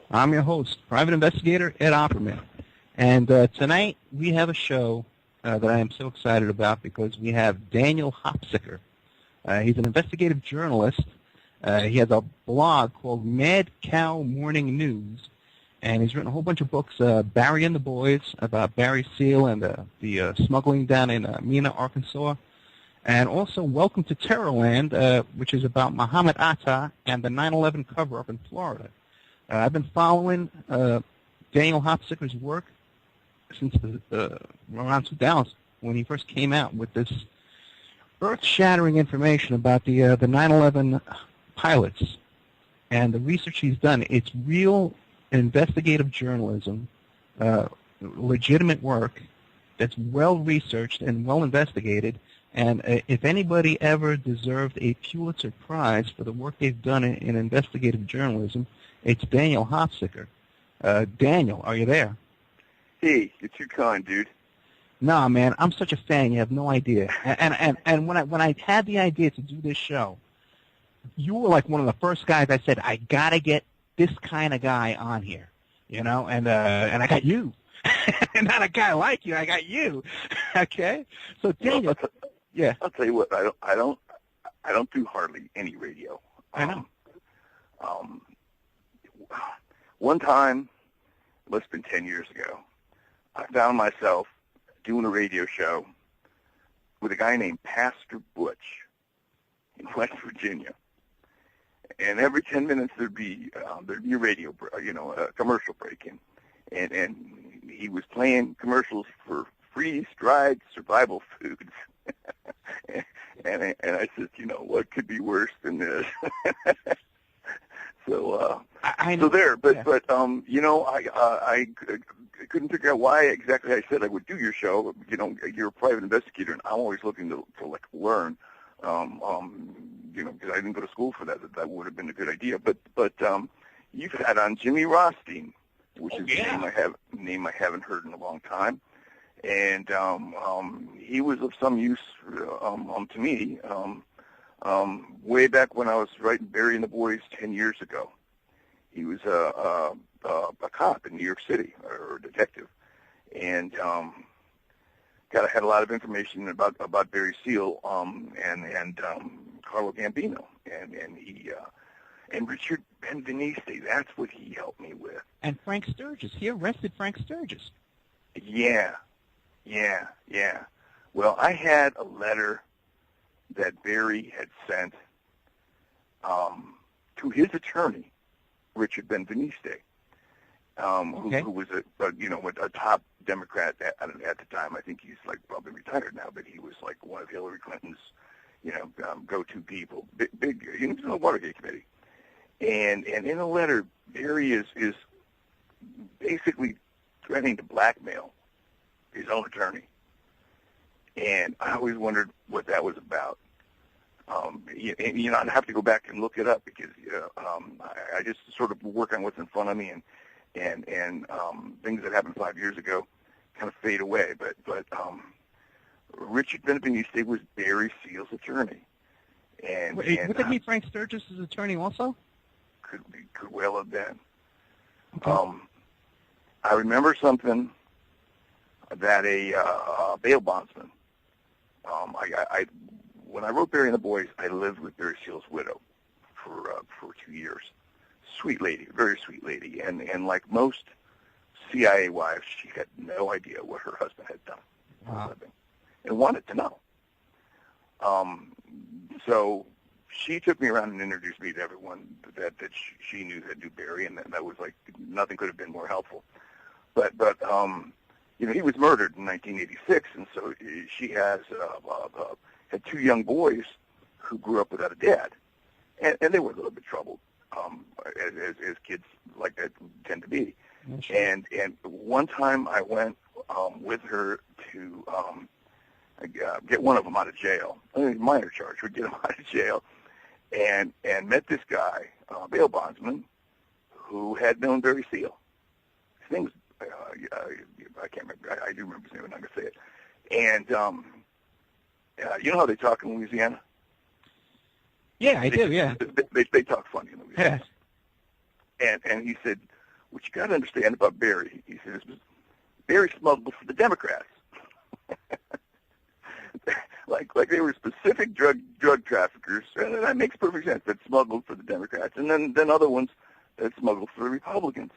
I'm your host, Private Investigator Ed Opperman. And tonight we have a show that I am so excited about because we have Daniel Hopsicker. He's an investigative journalist. He has a blog called MadCow Morning News, and he's written a whole bunch of books, Barry and the Boys, about Barry Seal and the smuggling down in Mena, Arkansas, and also Welcome to Terrorland, which is about Muhammad Atta and the 9/11 cover-up in Florida. I've been following Daniel Hopsicker's work since around 2000 when he first came out with this earth-shattering information about the 9/11 pilots and the research he's done. It's real investigative journalism, legitimate work that's well-researched and well-investigated. And if anybody ever deserved a Pulitzer Prize for the work they've done in investigative journalism, it's Daniel Hopsicker. Daniel, are you there? Hey, you're too kind, dude. No, man, I'm such a fan. You have no idea. And when I had the idea to do this show, you were like one of the first guys I said, I gotta get this kind of guy on here, you know. And I got you. Not a guy like you. I got you. Okay. So Daniel, yeah. I'll tell you what. I don't do hardly any radio. I know. One time, it must have been 10 years ago, I found myself doing a radio show with a guy named Pastor Butch in West Virginia. And every 10 minutes there'd be a radio, a commercial break in, and he was playing commercials for freeze-dried survival foods. and I said, what could be worse than this? So there, but I couldn't figure out why exactly I said I would do your show. You're a private investigator, and I'm always looking to learn. Because I didn't go to school for that. That would have been a good idea. But you've had on Jimmy Rothstein, which is a name I haven't heard in a long time, and he was of some use to me. Way back when I was writing Barry and the Boys 10 years ago. He was a cop in New York City, or a detective, and I had a lot of information about Barry Seal and Carlo Gambino, and Richard Benveniste. That's what he helped me with. And Frank Sturgis. He arrested Frank Sturgis. Yeah. Well, I had a letter that Barry had sent to his attorney, Richard Benveniste, who was a top Democrat at the time. I think he's probably retired now, but he was one of Hillary Clinton's go-to people. Big he was in the Watergate committee, and in the letter, Barry is basically threatening to blackmail his own attorney. And I always wondered what that was about. I'd have to go back and look it up because I just sort of work on what's in front of me, and things that happened 5 years ago kind of fade away. But Richard Benveniste was Barry Seal's attorney. And would that be Frank Sturgis' attorney also? Could well have been. Okay. I remember something that a bail bondsman. When I wrote Barry and the Boys, I lived with Barry Seal's widow for 2 years. Sweet lady, very sweet lady, and like most CIA wives, she had no idea what her husband had done for a living, and wanted to know. So she took me around and introduced me to everyone that she knew that knew Barry, and that was nothing could have been more helpful. But he was murdered in 1986, and so she had 2 young boys who grew up without a dad, and they were a little bit troubled, as kids like that tend to be. Sure. And one time I went with her to get one of them out of jail. Minor charge would get him out of jail, and met this guy, bail bondsman, who had known Barry Seal. His name was I can't remember. I do remember his name. I'm not going to say it. And you know how they talk in Louisiana? Yeah, I do. Yeah. They talk funny in Louisiana. Yeah. And he said, what you got to understand about Barry, he says, Barry smuggled for the Democrats. like they were specific drug traffickers, and that makes perfect sense, that smuggled for the Democrats, and then other ones that smuggled for the Republicans.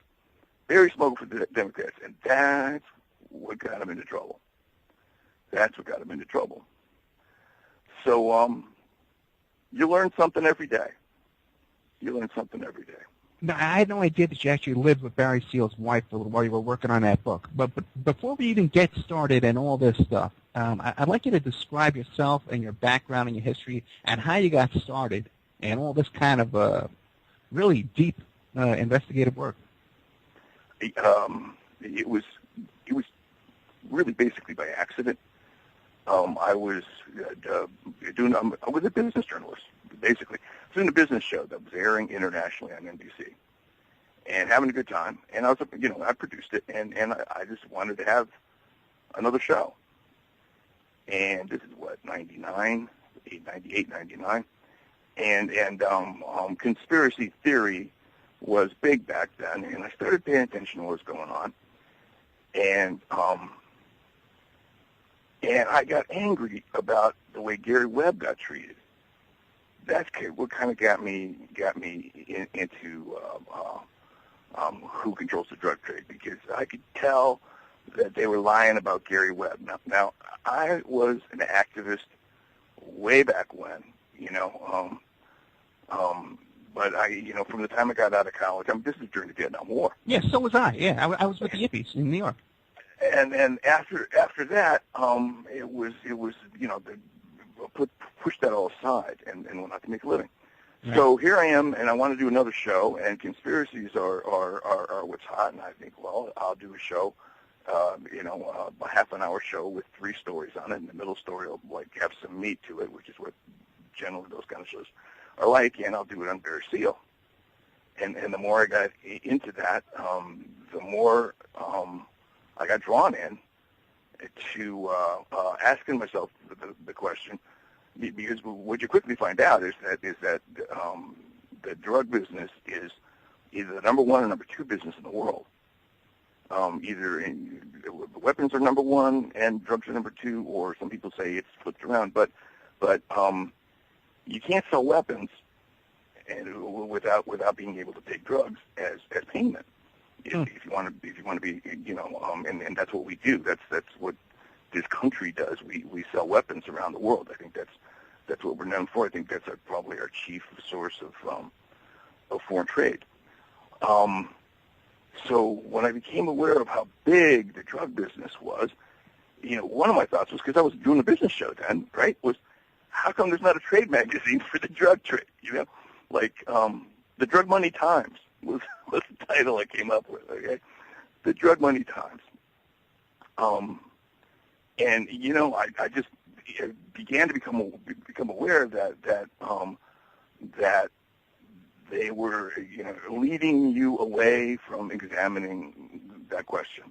Barry smuggled for the Democrats, and that's what got him into trouble. That's what got him into trouble. So you learn something every day. You learn something every day. Now, I had no idea that you actually lived with Barry Seal's wife while you were working on that book. But before we even get started and all this stuff, I'd like you to describe yourself and your background and your history and how you got started and all this kind of really deep investigative work. It was really basically by accident. I was a business journalist, basically. I was doing a business show that was airing internationally on NBC, and having a good time. And I produced it, and I just wanted to have another show. And this is what, 98, 99, and conspiracy theory was big back then, and I started paying attention to what was going on, and I got angry about the way Gary Webb got treated. That's what kind of got me into who controls the drug trade, because I could tell that they were lying about Gary Webb. Now I was an activist way back when, but from the time I got out of college, this is during the Vietnam War. Yeah, so was I. Yeah, I was with the Yippies in New York. And after that, it was push that all aside and went out to make a living. Right. So here I am, and I want to do another show, and conspiracies are what's hot, and I think, well, I'll do a show, a half-an-hour show with 3 stories on it, and the middle story will have some meat to it, which is what generally those kind of shows are like, and I'll do it on Barry Seal. And the more I got into that, the more I got drawn in to asking myself the question, because what you quickly find out is that the drug business is either the number 1 or number 2 business in the world. The weapons are number 1 and drugs are number 2, or some people say it's flipped around. But you can't sell weapons without being able to take drugs as payment. If you want to be, and that's what we do. That's what this country does. We sell weapons around the world. I think that's what we're known for. I think that's probably our chief source of foreign trade. So when I became aware of how big the drug business was, one of my thoughts was, because I was doing a business show then, right? Was how come there's not a trade magazine for the drug trade? The Drug Money Times was the title I came up with. Okay, the Drug Money Times. And I just began to become aware that they were leading you away from examining that question.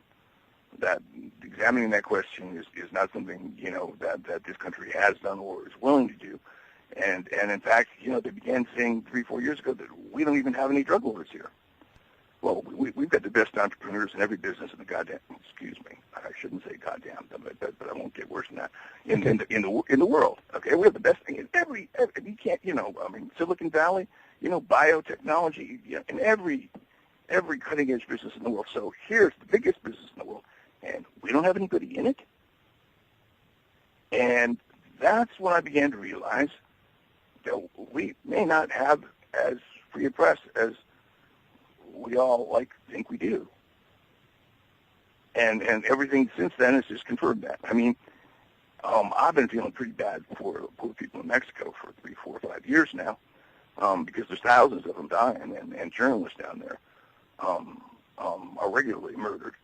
That examining that question is not something that this country has done or is willing to do. And in fact, they began saying 3-4 years ago that we don't even have any drug lords here. Well, we've got the best entrepreneurs in every business in the goddamn. Excuse me, I shouldn't say goddamn, but I won't get worse than that. In the world, okay, we have the best thing in every. You can't, Silicon Valley, biotechnology, in every cutting edge business in the world. So here's the biggest business in the world, and we don't have anybody in it. And that's when I began to realize that we may not have as free a press as we all think we do. And everything since then has just confirmed that. I mean, I've been feeling pretty bad for poor people in Mexico for 3, 4, 5 years now, because there's thousands of them dying, and journalists down there are regularly murdered.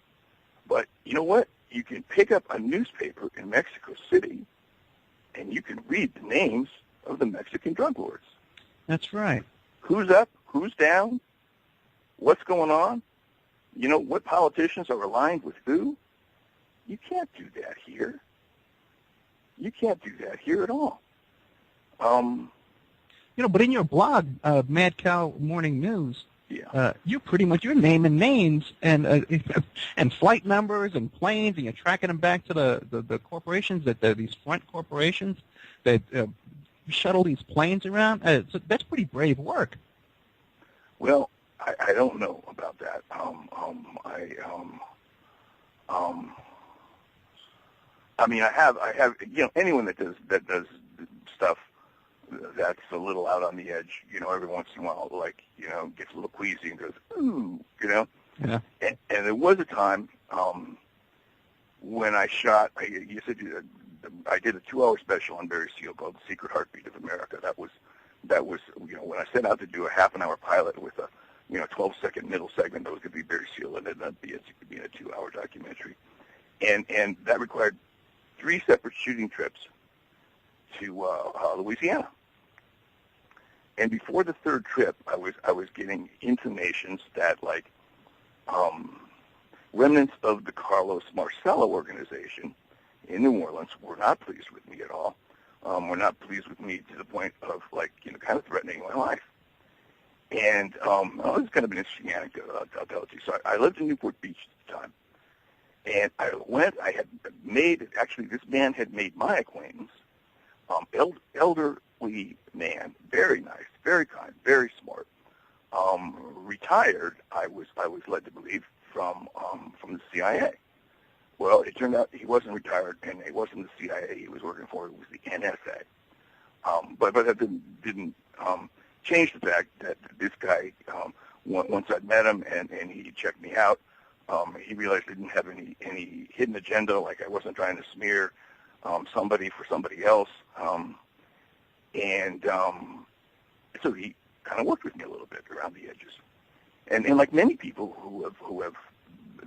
But you know what? You can pick up a newspaper in Mexico City, and you can read the names of the Mexican drug lords. That's right. Who's up? Who's down? What's going on? What politicians are aligned with who? You can't do that here. You can't do that here at all. But in your blog, MadCow Morning News, Yeah. You pretty much, you're naming names and and flight numbers and planes, and you're tracking them back to the corporations, these front corporations that shuttle these planes around. So that's pretty brave work. Well, I don't know about that. I mean, I have, anyone that does stuff that's a little out on the edge, every once in a while, like, gets a little queasy and goes, ooh, Yeah. And there was a time when I shot, I did a 2-hour special on Barry Seal called The Secret Heartbeat of America. That was, when I set out to do a half-an-hour pilot with a, 12-second middle segment that was going to be Barry Seal, and ended up being a 2-hour documentary. And that required 3 separate shooting trips to Louisiana. And before the 3rd trip, I was getting intimations that, like, remnants of the Carlos Marcello organization in New Orleans were not pleased with me at all. Were not pleased with me to the point of, like, kind of threatening my life. And this is kind of an interesting anecdote I'll tell it to you. So I lived in Newport Beach at the time. And I had made, actually, this man had made my acquaintance, elderly man, very nice, very kind, very smart, retired, I was led to believe, from the CIA. Well, it turned out he wasn't retired, and it wasn't the CIA he was working for, it was the NSA. But that didn't change the fact that this guy, once I'd met him and he checked me out, he realized I didn't have any hidden agenda, like I wasn't trying to smear somebody for somebody else. So he kind of worked with me a little bit around the edges. And like many people who have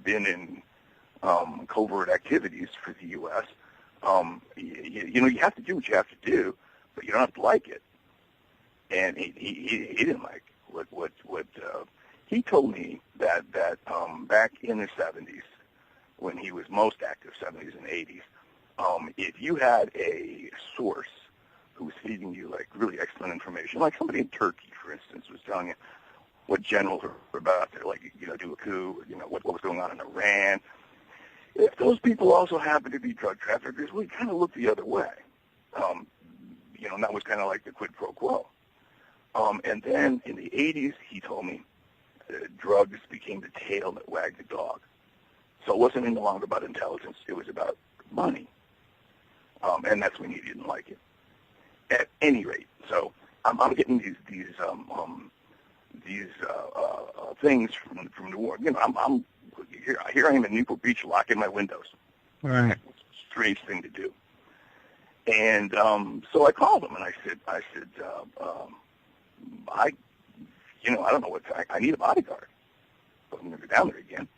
been in covert activities for the U.S., you have to do what you have to do, but you don't have to like it. And he didn't like what he told me that back in the 70s, when he was most active, 70s and 80s, if you had a source who was feeding you, like, really excellent information, like somebody in Turkey, for instance, was telling you what generals were about to, like, do a coup, what was going on in Iran. If those people also happened to be drug traffickers, we kind of looked the other way. And that was kind of like the quid pro quo. And then in the 80s, he told me, drugs became the tail that wagged the dog. So it wasn't any longer about intelligence; it was about money. And that's when he didn't like it. At any rate, so I'm getting these things from New Orleans. I'm here I am in Newport Beach, locking my windows. All right. It's a strange thing to do. And so I called him and I said, I don't know what I need a bodyguard. So I'm going to go down there again.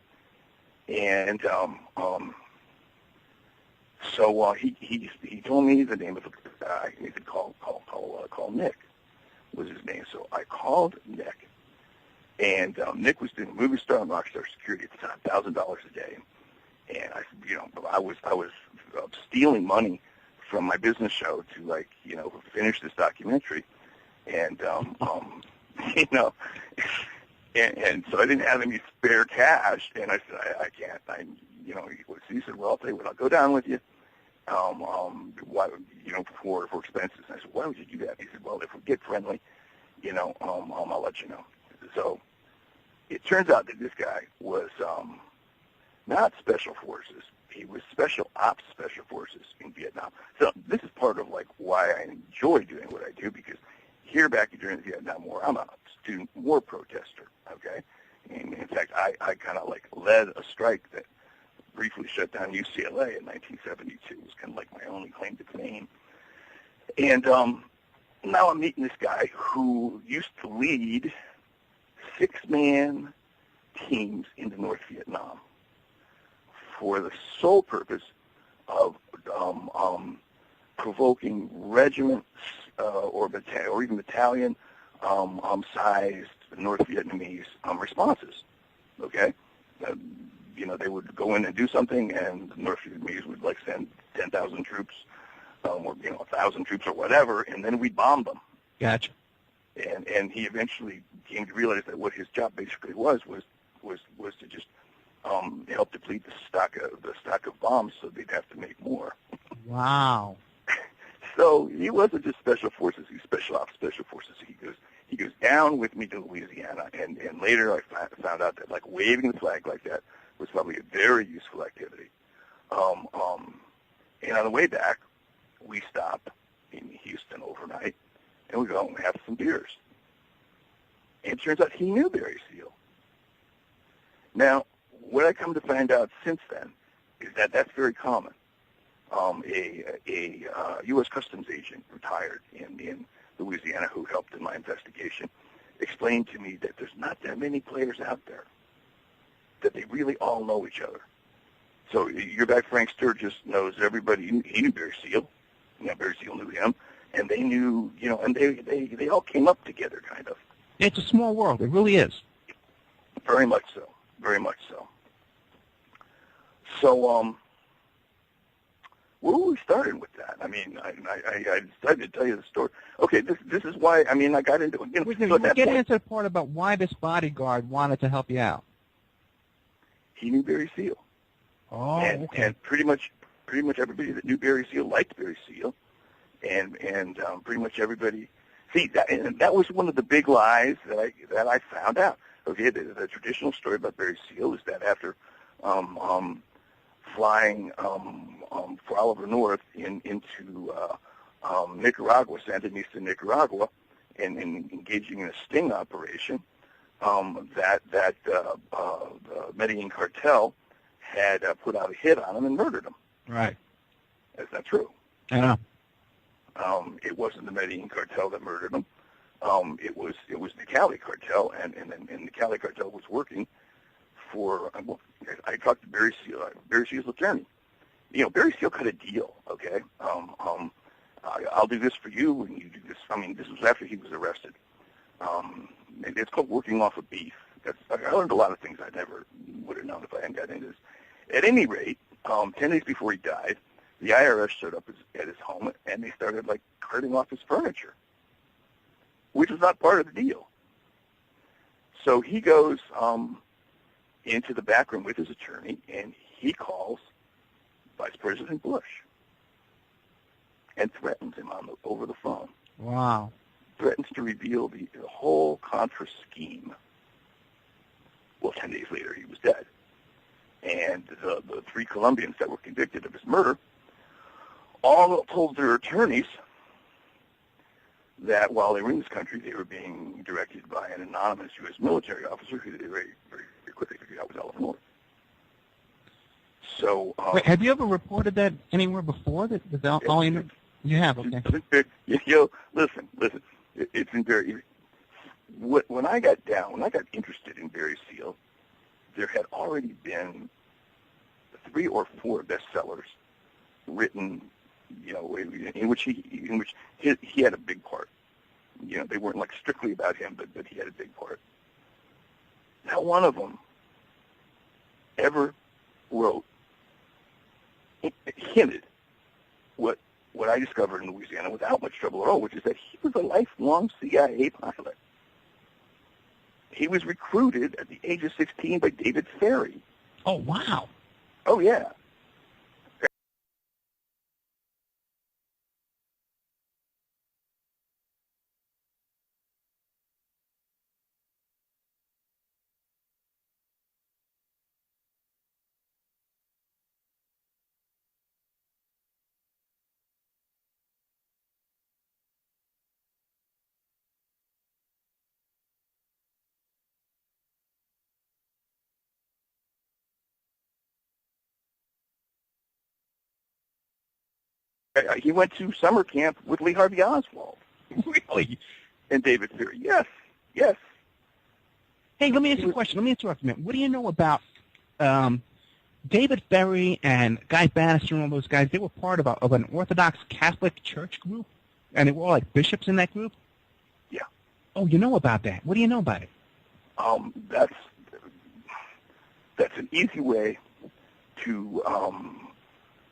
And so he told me the name of the guy. He said call Nick was his name. So I called Nick, and Nick was doing movie star and rock star security at the time, $1,000 a day. And I was stealing money from my business show to finish this documentary, and and so I didn't have any spare cash, and I said I can't. He said, well, I'll tell you what, I'll go down with you. Why, for expenses. And I said, why would you do that? He said, well, if we get friendly, I'll let you know. So it turns out that this guy was not special forces. He was special ops special forces in Vietnam. So this is part of why I enjoy doing what I do, because here back during the Vietnam War, I'm a student war protester. Okay, and in fact, I kind of led a strike that briefly shut down UCLA in 1972. It was kind of my only claim to fame. And now I'm meeting this guy who used to lead 6-man teams into North Vietnam for the sole purpose of provoking regiments or even battalion sized North Vietnamese responses. Okay, they would go in and do something, and the North Vietnamese would send 10,000 troops, or 1,000 troops or whatever, and then we'd bomb them. Gotcha. and he eventually came to realize that what his job basically was to just help deplete the stock of bombs, so they'd have to make more. Wow. So he wasn't just special forces; he was special ops, special forces. He goes down with me to Louisiana, and later I found out that like waving the flag like that was probably a very useful activity. And on the way back, we stop in Houston overnight, and we go and have some beers. And it turns out he knew Barry Seal. Now, what I come to find out since then is that that's very common. A U.S. Customs agent retired in Louisiana who helped in my investigation explained to me that there's not that many players out there, that they really all know each other. So your guy Frank Sturgis knows everybody. He knew Barry Seal. Barry Seal knew him, and they knew, and they all came up together, kind of. It's a small world. It really is. Very much so. Very much so. So, where were we starting with that? I mean, I decided to tell you the story. Okay, this is why. I mean, I got into it. We're getting into the part about why this bodyguard wanted to help you out. He knew Barry Seal. Oh, okay. And pretty much everybody that knew Barry Seal liked Barry Seal, and pretty much everybody. See, that was one of the big lies that I found out. Okay, the traditional story about Barry Seal is that after flying for Oliver North into Nicaragua, Sandinista, Nicaragua, and engaging in a sting operation, that the Medellin cartel had put out a hit on him and murdered him. Right. That's not true. I know. It wasn't the Medellin cartel that murdered him. It was the Cali cartel, and the Cali cartel was working for. I talked to Barry Seal, Barry Seal's attorney. Barry Seal cut a deal. Okay, I'll do this for you, and you do this. I mean, this was after he was arrested. It's called working off of beef. I learned a lot of things I never would have known if I hadn't gotten into this. At any rate, 10 days before he died, the IRS showed up at his home, and they started carting off his furniture, which was not part of the deal. So he goes into the back room with his attorney, and he calls Vice President Bush and threatens him over the phone. Wow. Threatens to reveal the whole Contra scheme. Well, 10 days later, he was dead. And the three Colombians that were convicted of his murder all told their attorneys that while they were in this country, they were being directed by an anonymous U.S. military officer who they very, very quickly figured out was Oliver North. So, wait, have you ever reported that anywhere before? You have, okay. Listen. It's in very. When I got interested in Barry Seal, there had already been 3 or 4 bestsellers written, in which he had a big part. They weren't strictly about him, but he had a big part. Not one of them ever hinted what I discovered in Louisiana without much trouble at all, which is that he was a lifelong CIA pilot. He was recruited at the age of 16 by David Ferry. Oh, wow. Oh, yeah. He went to summer camp with Lee Harvey Oswald. Really? And David Ferry. Yes. Hey, let me ask you a question. Let me interrupt you a minute. What do you know about David Ferry and Guy Bannister and all those guys? They were part of an Orthodox Catholic church group, and they were all like bishops in that group? Yeah. Oh, you know about that. What do you know about it? That's an easy way to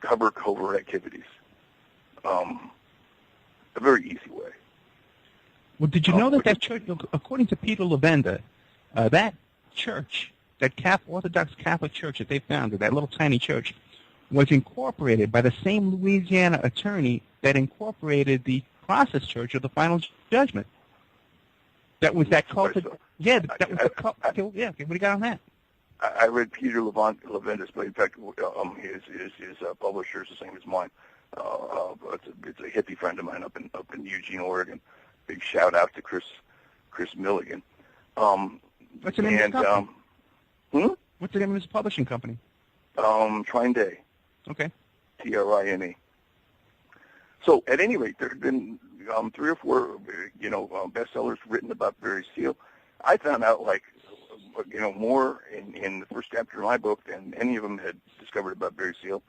cover covert activities. A very easy way. Well, did you know that church, according to Peter Levenda, that church, that Orthodox Catholic church that they founded, that little tiny church, was incorporated by the same Louisiana attorney that incorporated the process church of the Final Judgment. That was that cult. Yeah, that was the cult. Yeah, what do you got on that? I read Peter Levenda's, but in fact, his publisher is the same as mine. It's a hippie friend of mine up in Eugene, Oregon. Big shout out to Chris Milligan. What's the name of his company? What's the name of his publishing company? Trine Day. Okay. Trine. So at any rate, there have been 3 or 4, bestsellers written about Barry Seal. I found out more in the first chapter of my book than any of them had discovered about Barry Seal,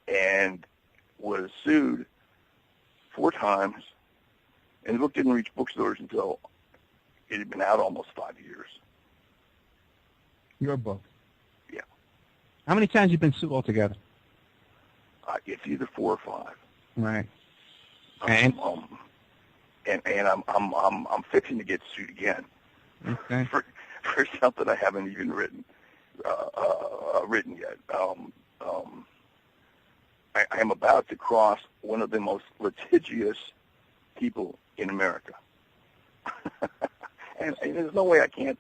and was sued 4 times. And the book didn't reach bookstores until it had been out almost 5 years. Your book? Yeah. How many times have you been sued altogether? It's either 4 or 5. Right. And I'm fixing to get sued again. Okay. For something I haven't even written yet. I am about to cross one of the most litigious people in America, and there's no way there's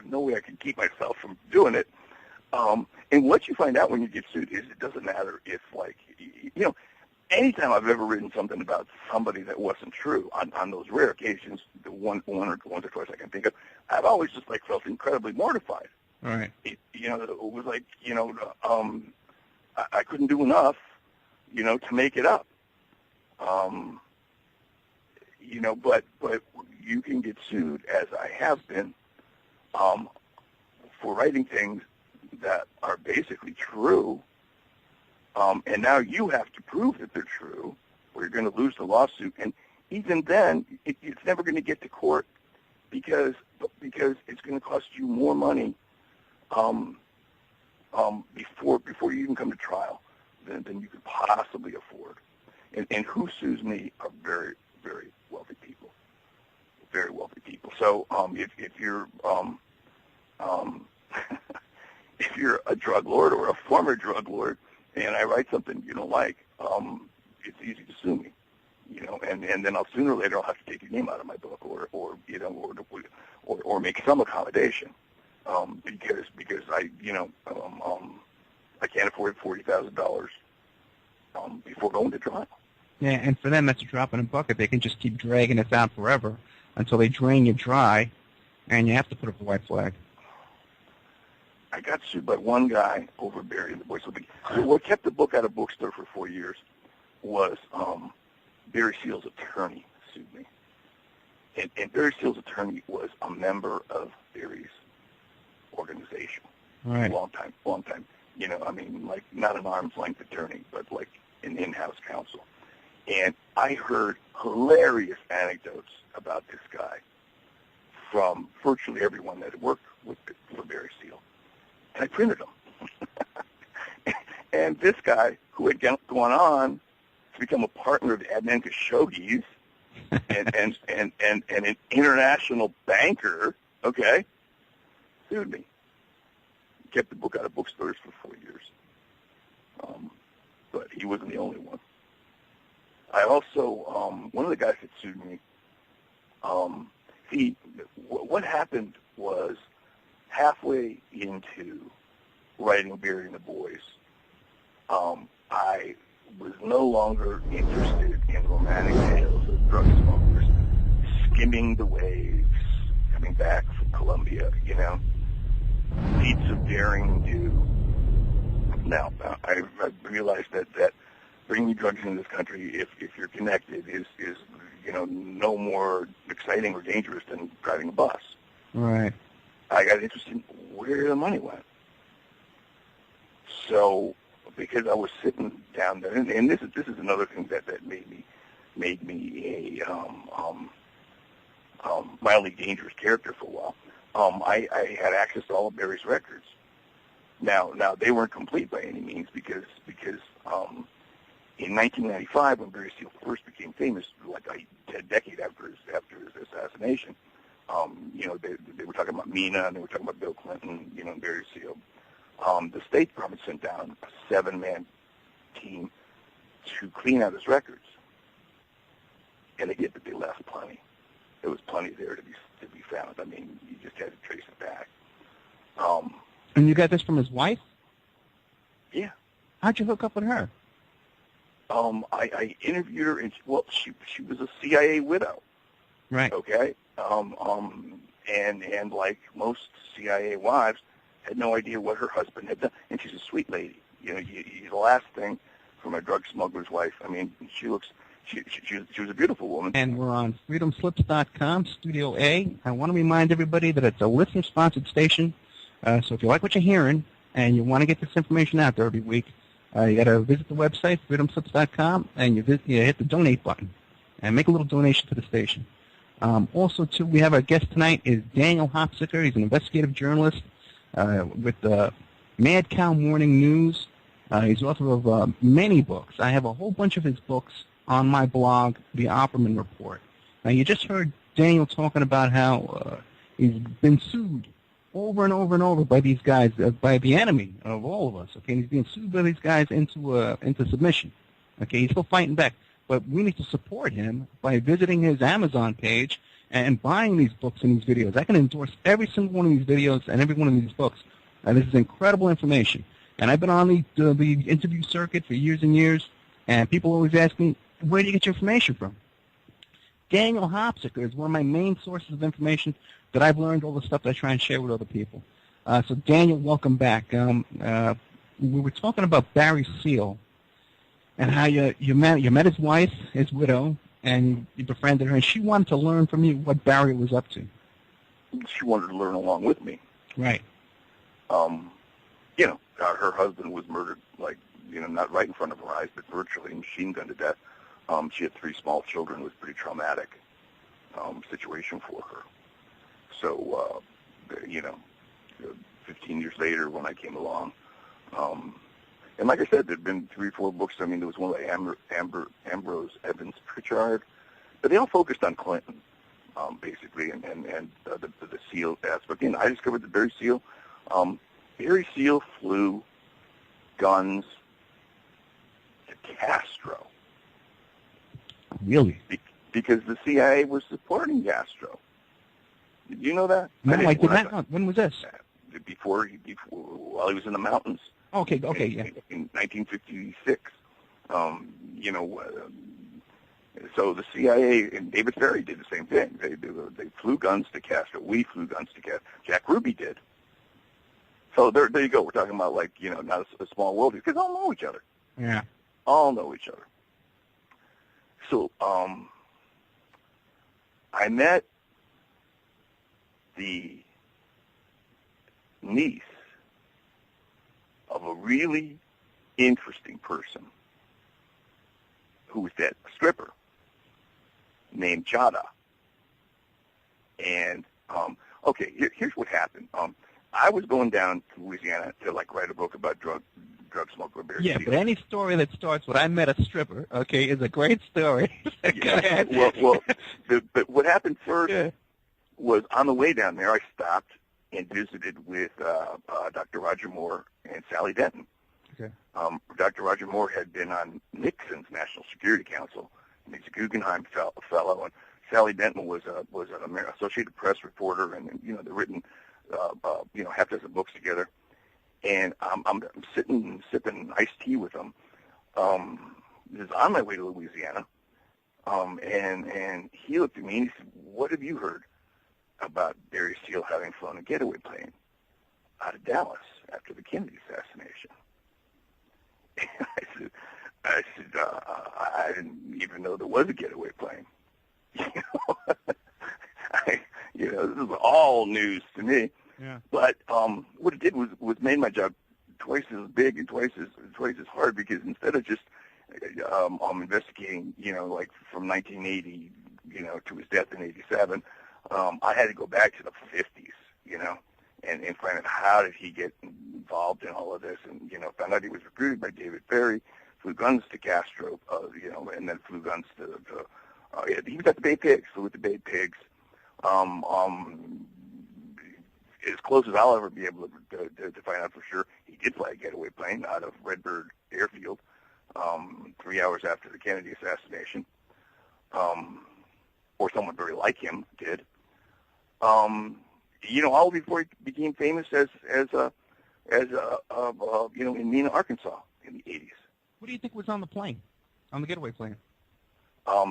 no way I can keep myself from doing it. And what you find out when you get sued is it doesn't matter if, anytime I've ever written something about somebody that wasn't true, on those rare occasions, the one or twice I can think of, I've always just felt incredibly mortified. All right. It was I couldn't do enough, to make it up. But you can get sued, as I have been, for writing things that are basically true, and now you have to prove that they're true, or you're going to lose the lawsuit. And even then, it's never going to get to court because it's going to cost you more money before you even come to trial than you could possibly afford. And who sues me are very, very wealthy people. Very wealthy people. So if you're if you're a drug lord or a former drug lord, and I write something you don't like, it's easy to sue me, and then sooner or later I'll have to take your name out of my book, or make some accommodation, because I can't afford $40,000 before going to trial. Yeah, and for them that's a drop in a bucket. They can just keep dragging it down forever until they drain you dry, and you have to put up a white flag. I got sued by one guy over Barry and the Boys. So what kept the book out of bookstore for 4 years was Barry Seal's attorney sued me. And Barry Seal's attorney was a member of Barry's organization. Right. Long time. Not an arm's length attorney, but an in-house counsel. And I heard hilarious anecdotes about this guy from virtually everyone that had worked for Barry Seal. And I printed them. And this guy, who had gone on to become a partner of Adnan Khashoggi's and an international banker, sued me. Kept the book out of bookstores for 4 years. But he wasn't the only one. I also, one of the guys that sued me, what happened was halfway into writing Barry and the Boys, I was no longer interested in romantic tales of drug smugglers skimming the waves, coming back from Colombia, feats of daring do. Now, I realized that bringing drugs into this country, if you're connected, is no more exciting or dangerous than driving a bus. Right. I got interested in where the money went. So, because I was sitting down there, and this is another thing that made me a mildly dangerous character for a while. I had access to all of Barry's records. Now they weren't complete by any means because in 1995, when Barry Seal first became famous, like a decade after his assassination, they were talking about Mina, and they were talking about Bill Clinton, and Barry Seal. The State Department sent down a 7-man team to clean out his records, and they did, but they left plenty. There was plenty there to be found. I mean, you just had to trace it back. And you got this from his wife? Yeah. How'd you hook up with her? I interviewed her, and she was a CIA widow. Right. Okay. And like most CIA wives, had no idea what her husband had done, and she's a sweet lady. The last thing from a drug smuggler's wife. I mean, she was a beautiful woman. And we're on freedomslips.com, Studio A. I want to remind everybody that it's a listener-sponsored station. So if you like what you're hearing and you want to get this information out there every week, you got to visit the website, freedomslips.com, and you hit the donate button and make a little donation to the station. Also, too, we have our guest tonight is Daniel Hopsicker. He's an investigative journalist with the MadCow Morning News. He's author of many books. I have a whole bunch of his books on my blog, The Opperman Report. Now, you just heard Daniel talking about how he's been sued over and over and over by these guys, by the enemy of all of us. Okay, and he's being sued by these guys into submission. Okay, he's still fighting back, but we need to support him by visiting his Amazon page and buying these books and these videos. I can endorse every single one of these videos and every one of these books. This is incredible information. And I've been on the interview circuit for years and years, and people always ask me, where do you get your information from? Daniel Hopsicker is one of my main sources of information that I've learned all the stuff that I try and share with other people. So Daniel, welcome back. We were talking about Barry Seal and how you met his wife, his widow, and you befriended her, and she wanted to learn from you what Barry was up to. She wanted to learn along with me. Right. Her husband was murdered, not right in front of her eyes, but virtually machine gunned to death. She had 3 small children. It was a pretty traumatic situation for her. So, 15 years later when I came along, and like I said, there had been 3 or 4 books. I mean, there was one by Ambrose Evans Pritchard, but they all focused on Clinton, basically, and the SEAL aspect. I discovered that Barry Seal flew guns to Castro. Really? Because the CIA was supporting Castro. Did you know that? No, I did not know. When was this? Before while he was in the mountains. Okay, yeah. In 1956. So the CIA and David Ferrie did the same thing. They flew guns to Castro. We flew guns to Castro. Jack Ruby did. So there you go. We're talking about not a small world, because all know each other. Yeah. All know each other. So I met the niece of a really interesting person who was dead, a stripper named Chada. And here's what happened. I was going down to Louisiana to write a book about drug smuggler Barry Seal. But any story that starts with "I met a stripper," is a great story. Go ahead. But what happened first was on the way down there, I stopped and visited with Dr. Roger Moore and Sally Denton. Okay. Dr. Roger Moore had been on Nixon's National Security Council, and he's a Guggenheim fellow, and Sally Denton was an Associated Press reporter, and they've written half a dozen books together. And I'm sitting sipping iced tea with them. This is on my way to Louisiana, and he looked at me and he said, "What have you heard about Barry Seal having flown a getaway plane out of Dallas after the Kennedy assassination?" And I said, I didn't even know there was a getaway plane. This is all news to me. Yeah. But what it did was made my job twice as big and twice as hard, because instead of just investigating, from 1980, to his death in 87, I had to go back to the 50s, and find out how did he get involved in all of this, and found out he was recruited by David Ferrie flew guns to Castro, and then flew guns to he was at the Bay Pigs, flew with the Bay Pigs. As close as I'll ever be able to find out for sure, he did fly a getaway plane out of Redbird Airfield 3 hours after the Kennedy assassination, or someone very like him did. All before he became famous as in Mena, Arkansas in the 80s. What do you think was on the plane, on the getaway plane? I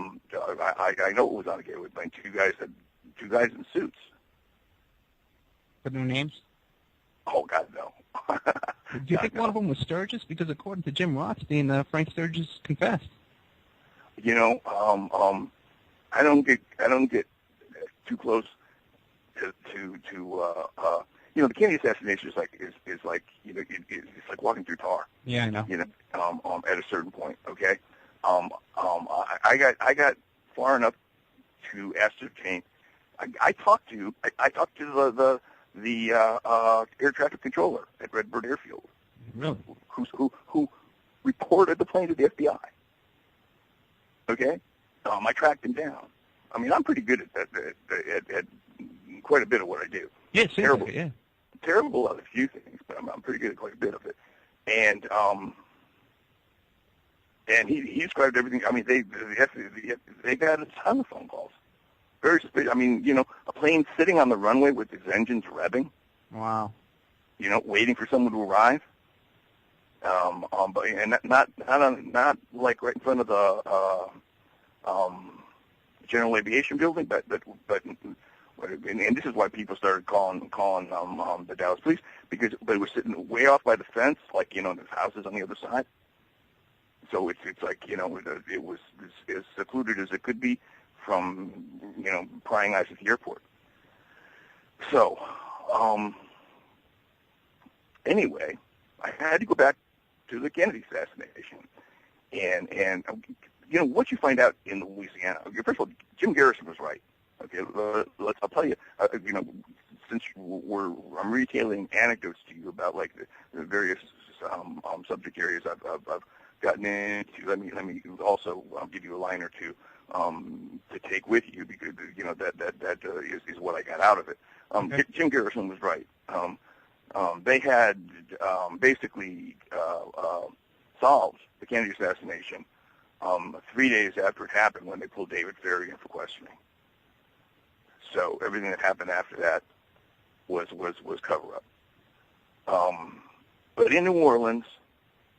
know it was on a getaway plane. Two guys in suits. But no names? Oh, God, no. Do you think one of them was Sturgis? Because according to Jim Rothstein, Frank Sturgis confessed. I don't get too close to the Kennedy assassination is like it's like walking through tar. Yeah, I know. At a certain point, okay. I got far enough to ascertain. I talked to the air traffic controller at Redbird Airfield. Really? Who reported the plane to the FBI. Okay? I tracked him down. I mean, I'm pretty good at quite a bit of what I do. Yeah, terrible. Yeah. Terrible at a few things, but I'm pretty good at quite a bit of it. And he described everything. I mean, they got a ton of phone calls. Very suspicious. I mean, a plane sitting on the runway with its engines revving. Wow. Waiting for someone to arrive. But not like right in front of the General Aviation Building, but and this is why people started calling the Dallas police, because they were sitting way off by the fence, like there's houses on the other side. So it's like it was as secluded as it could be from prying eyes at the airport. So anyway, I had to go back to the Kennedy assassination, and what you find out in Louisiana. First of all, Jim Garrison was right. Okay, I'll tell you. Since I'm retailing anecdotes to you about like the various subject areas I've gotten into. Let me also give you a line or two to take with you, because that is what I got out of it. Okay. Jim Garrison was right. They had basically solved the Kennedy assassination 3 days after it happened, when they pulled David Ferrie in for questioning. So everything that happened after that was cover-up. But in New Orleans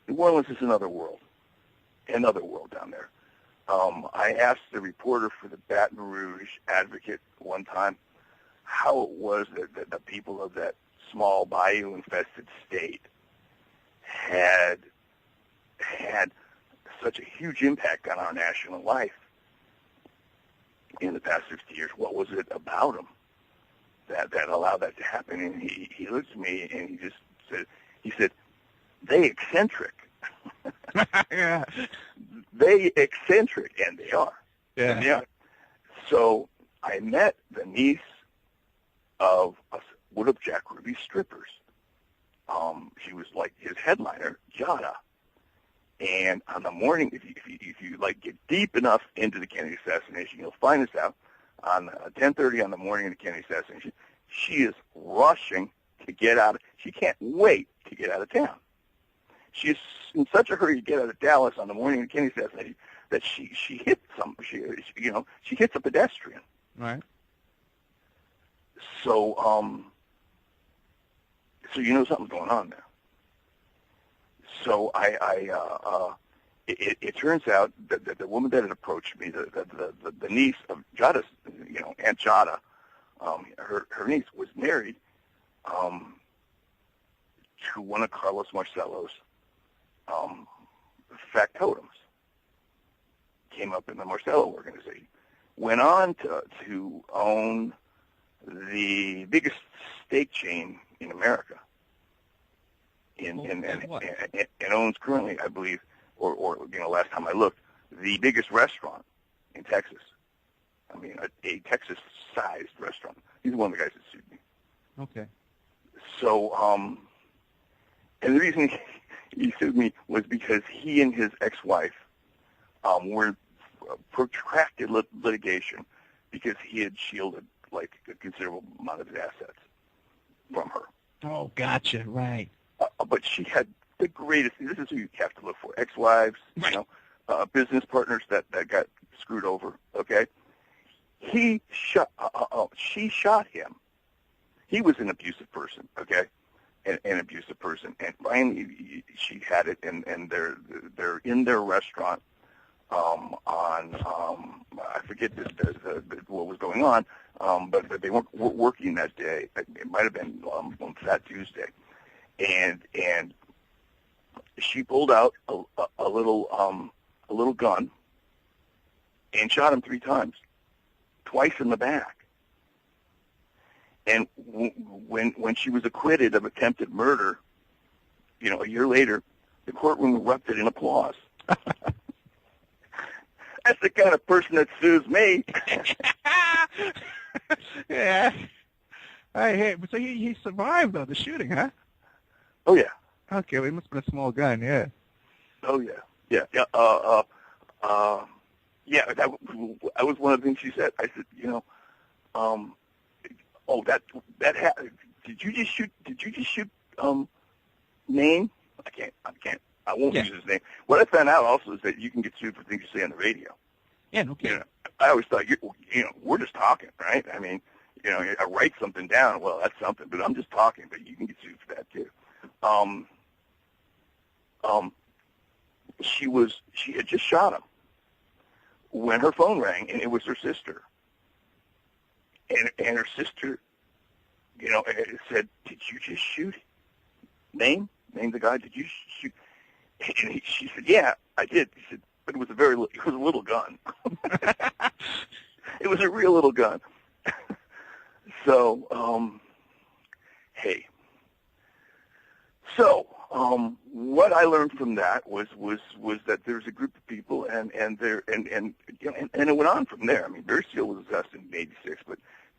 is another world down there. I asked the reporter for the Baton Rouge Advocate one time how it was that the people of that small bayou-infested state had such a huge impact on our national life in the past 60 years. What was it about them that allowed that to happen? And he looked at me and he said, they eccentric. Yeah. They eccentric, and they are. Yeah. Yeah. So I met the niece of one of Jack Ruby's strippers. She was like his headliner, Jada. And on the morning, if you like get deep enough into the Kennedy assassination, you'll find this out on 10:30 on the morning of the Kennedy assassination. She is rushing to get out. She can't wait to get out of town. She's in such a hurry to get out of Dallas on the morning of the Kennedy assassination that she hit she hits a pedestrian. Right. So something's going on there. So it turns out that the woman that had approached me, the niece of Jada's, Aunt Jada, her niece was married to one of Carlos Marcello's factotums. Came up in the Marcello organization. Went on to own the biggest steak chain in America. And owns currently, I believe, or last time I looked, the biggest restaurant in Texas. I mean, a Texas-sized restaurant. He's one of the guys that sued me. Okay. So, and the reason he sued me was because he and his ex-wife were in protracted litigation because he had shielded like a considerable amount of his assets from her. Oh, gotcha. Right. But she had the greatest. This is who you have to look for: ex-wives, right. You know, business partners that got screwed over. Okay, she shot him. He was an abusive person. Okay, an abusive person, and finally she had it, and they're in their restaurant on I forget what was going on, but they weren't working that day. It might have been on Fat Tuesday, and she pulled out a little gun and shot him 3 times, twice in the back. And when she was acquitted of attempted murder, you know, a year later, the courtroom erupted in applause. That's the kind of person that sues me. Yeah. So he survived, though, the shooting, huh? Oh, yeah. Okay, well, it must have been a small gun, yeah. Oh, yeah. Yeah. Yeah, that was one of the things she said. I said, you know, did you just shoot name? I won't use his name. What I found out also is that you can get sued for things you say on the radio. Yeah, no kidding. You know, I always thought, we're just talking, right? I mean, you know, I write something down. Well, that's something, but I'm just talking. But you can get sued for that too. She had just shot him when her phone rang, and it was her sister. And her sister, you know, said, "Did you just shoot? Name the guy. Did you shoot?" And she said, "Yeah, I did." He said, "But it was a little gun. It was a real little gun." So, hey. So, what I learned from that was that there's a group of people, and it went on from there. I mean, Barry Seal was assassinated in '86,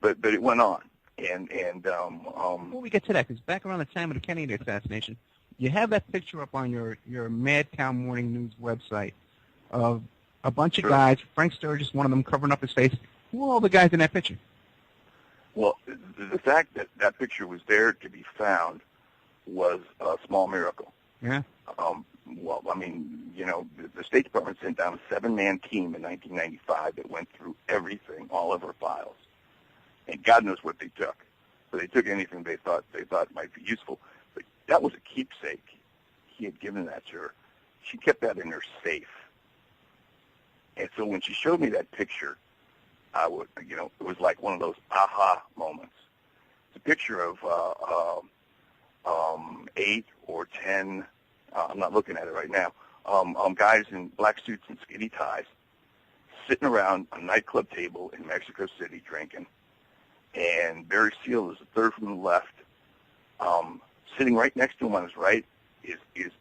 but it went on, and before we get to that, because back around the time of the Kennedy assassination, you have that picture up on your MadCow Morning News website of a bunch of guys. Frank Sturgis, one of them, covering up his face. Who are all the guys in that picture? Well, the fact that that picture was there to be found was a small miracle. Yeah. Well, I mean, you know, the State Department sent down a 7-man team in 1995 that went through everything, all of her files, and God knows what they took. But they took anything they thought might be useful. But that was a keepsake. He had given that to her. She kept that in her safe. And so when she showed me that picture, it was like one of those aha moments. It's a picture of 8 or 10, I'm not looking at it right now, guys in black suits and skinny ties sitting around a nightclub table in Mexico City drinking. And Barry Seal is the third from the left. Sitting right next to him on his right is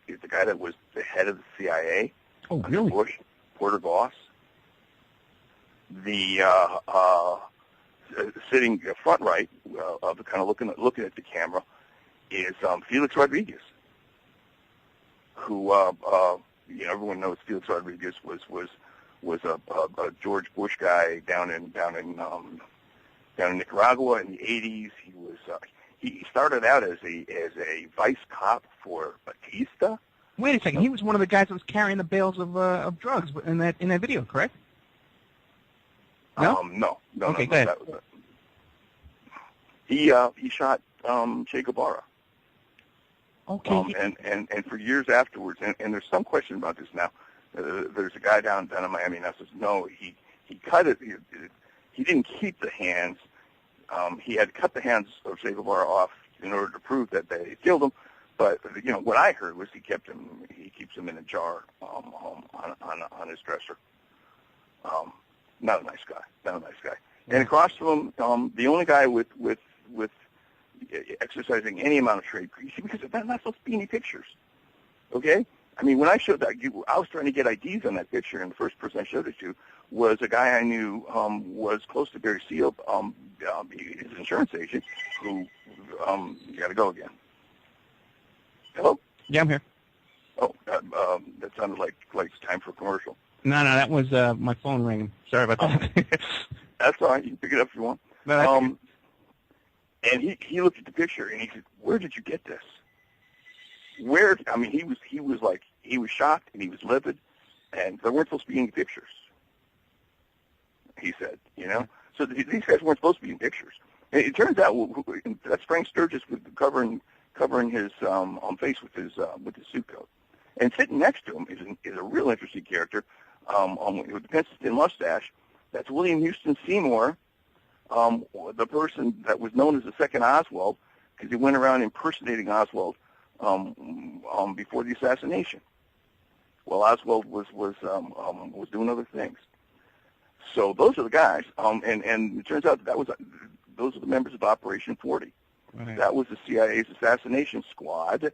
the guy that was the head of the CIA. Oh, really? Bush, Porter Goss. The sitting front right, kind of looking at the camera, is Felix Rodriguez, who everyone knows Felix Rodriguez was a George Bush guy down in Nicaragua in the '80s. He started out as a vice cop for Batista. Wait a second, he was one of the guys that was carrying the bales of drugs in that video, correct? No? No. Okay, go ahead. He shot Che Guevara. Okay. And for years afterwards, and there's some question about this now. There's a guy down in Miami now says no, he cut it. He didn't keep the hands. He had cut the hands of Che Guevara off in order to prove that they killed him. But what I heard was he keeps them in a jar on his dresser. Not a nice guy. And across from him, the only guy with exercising any amount of trade grease, because that's not supposed to be any pictures. Okay? I mean, when I showed that, I was trying to get IDs on that picture, and the first person I showed it to was a guy I knew was close to Barry Seal, his insurance agent, who, you got to go again. Hello? Yeah, I'm here. That sounded like it's time for a commercial. No, that was my phone ringing. Sorry about that. That's all right. You can pick it up if you want. No, and he looked at the picture and he said, "Where did you get this? Where?" I mean, he was shocked and he was livid, and there weren't supposed to be any pictures. He said, so these guys weren't supposed to be in pictures. And it turns out that's Frank Sturgis with covering his face with his suit coat, and sitting next to him is a real interesting character with the pencil-thin mustache. That's William Houston Seymour, the person that was known as the second Oswald, because he went around impersonating Oswald before the assassination. Well, Oswald was doing other things. So those are the guys, and it turns out those are the members of Operation 40. Right. That was the CIA's assassination squad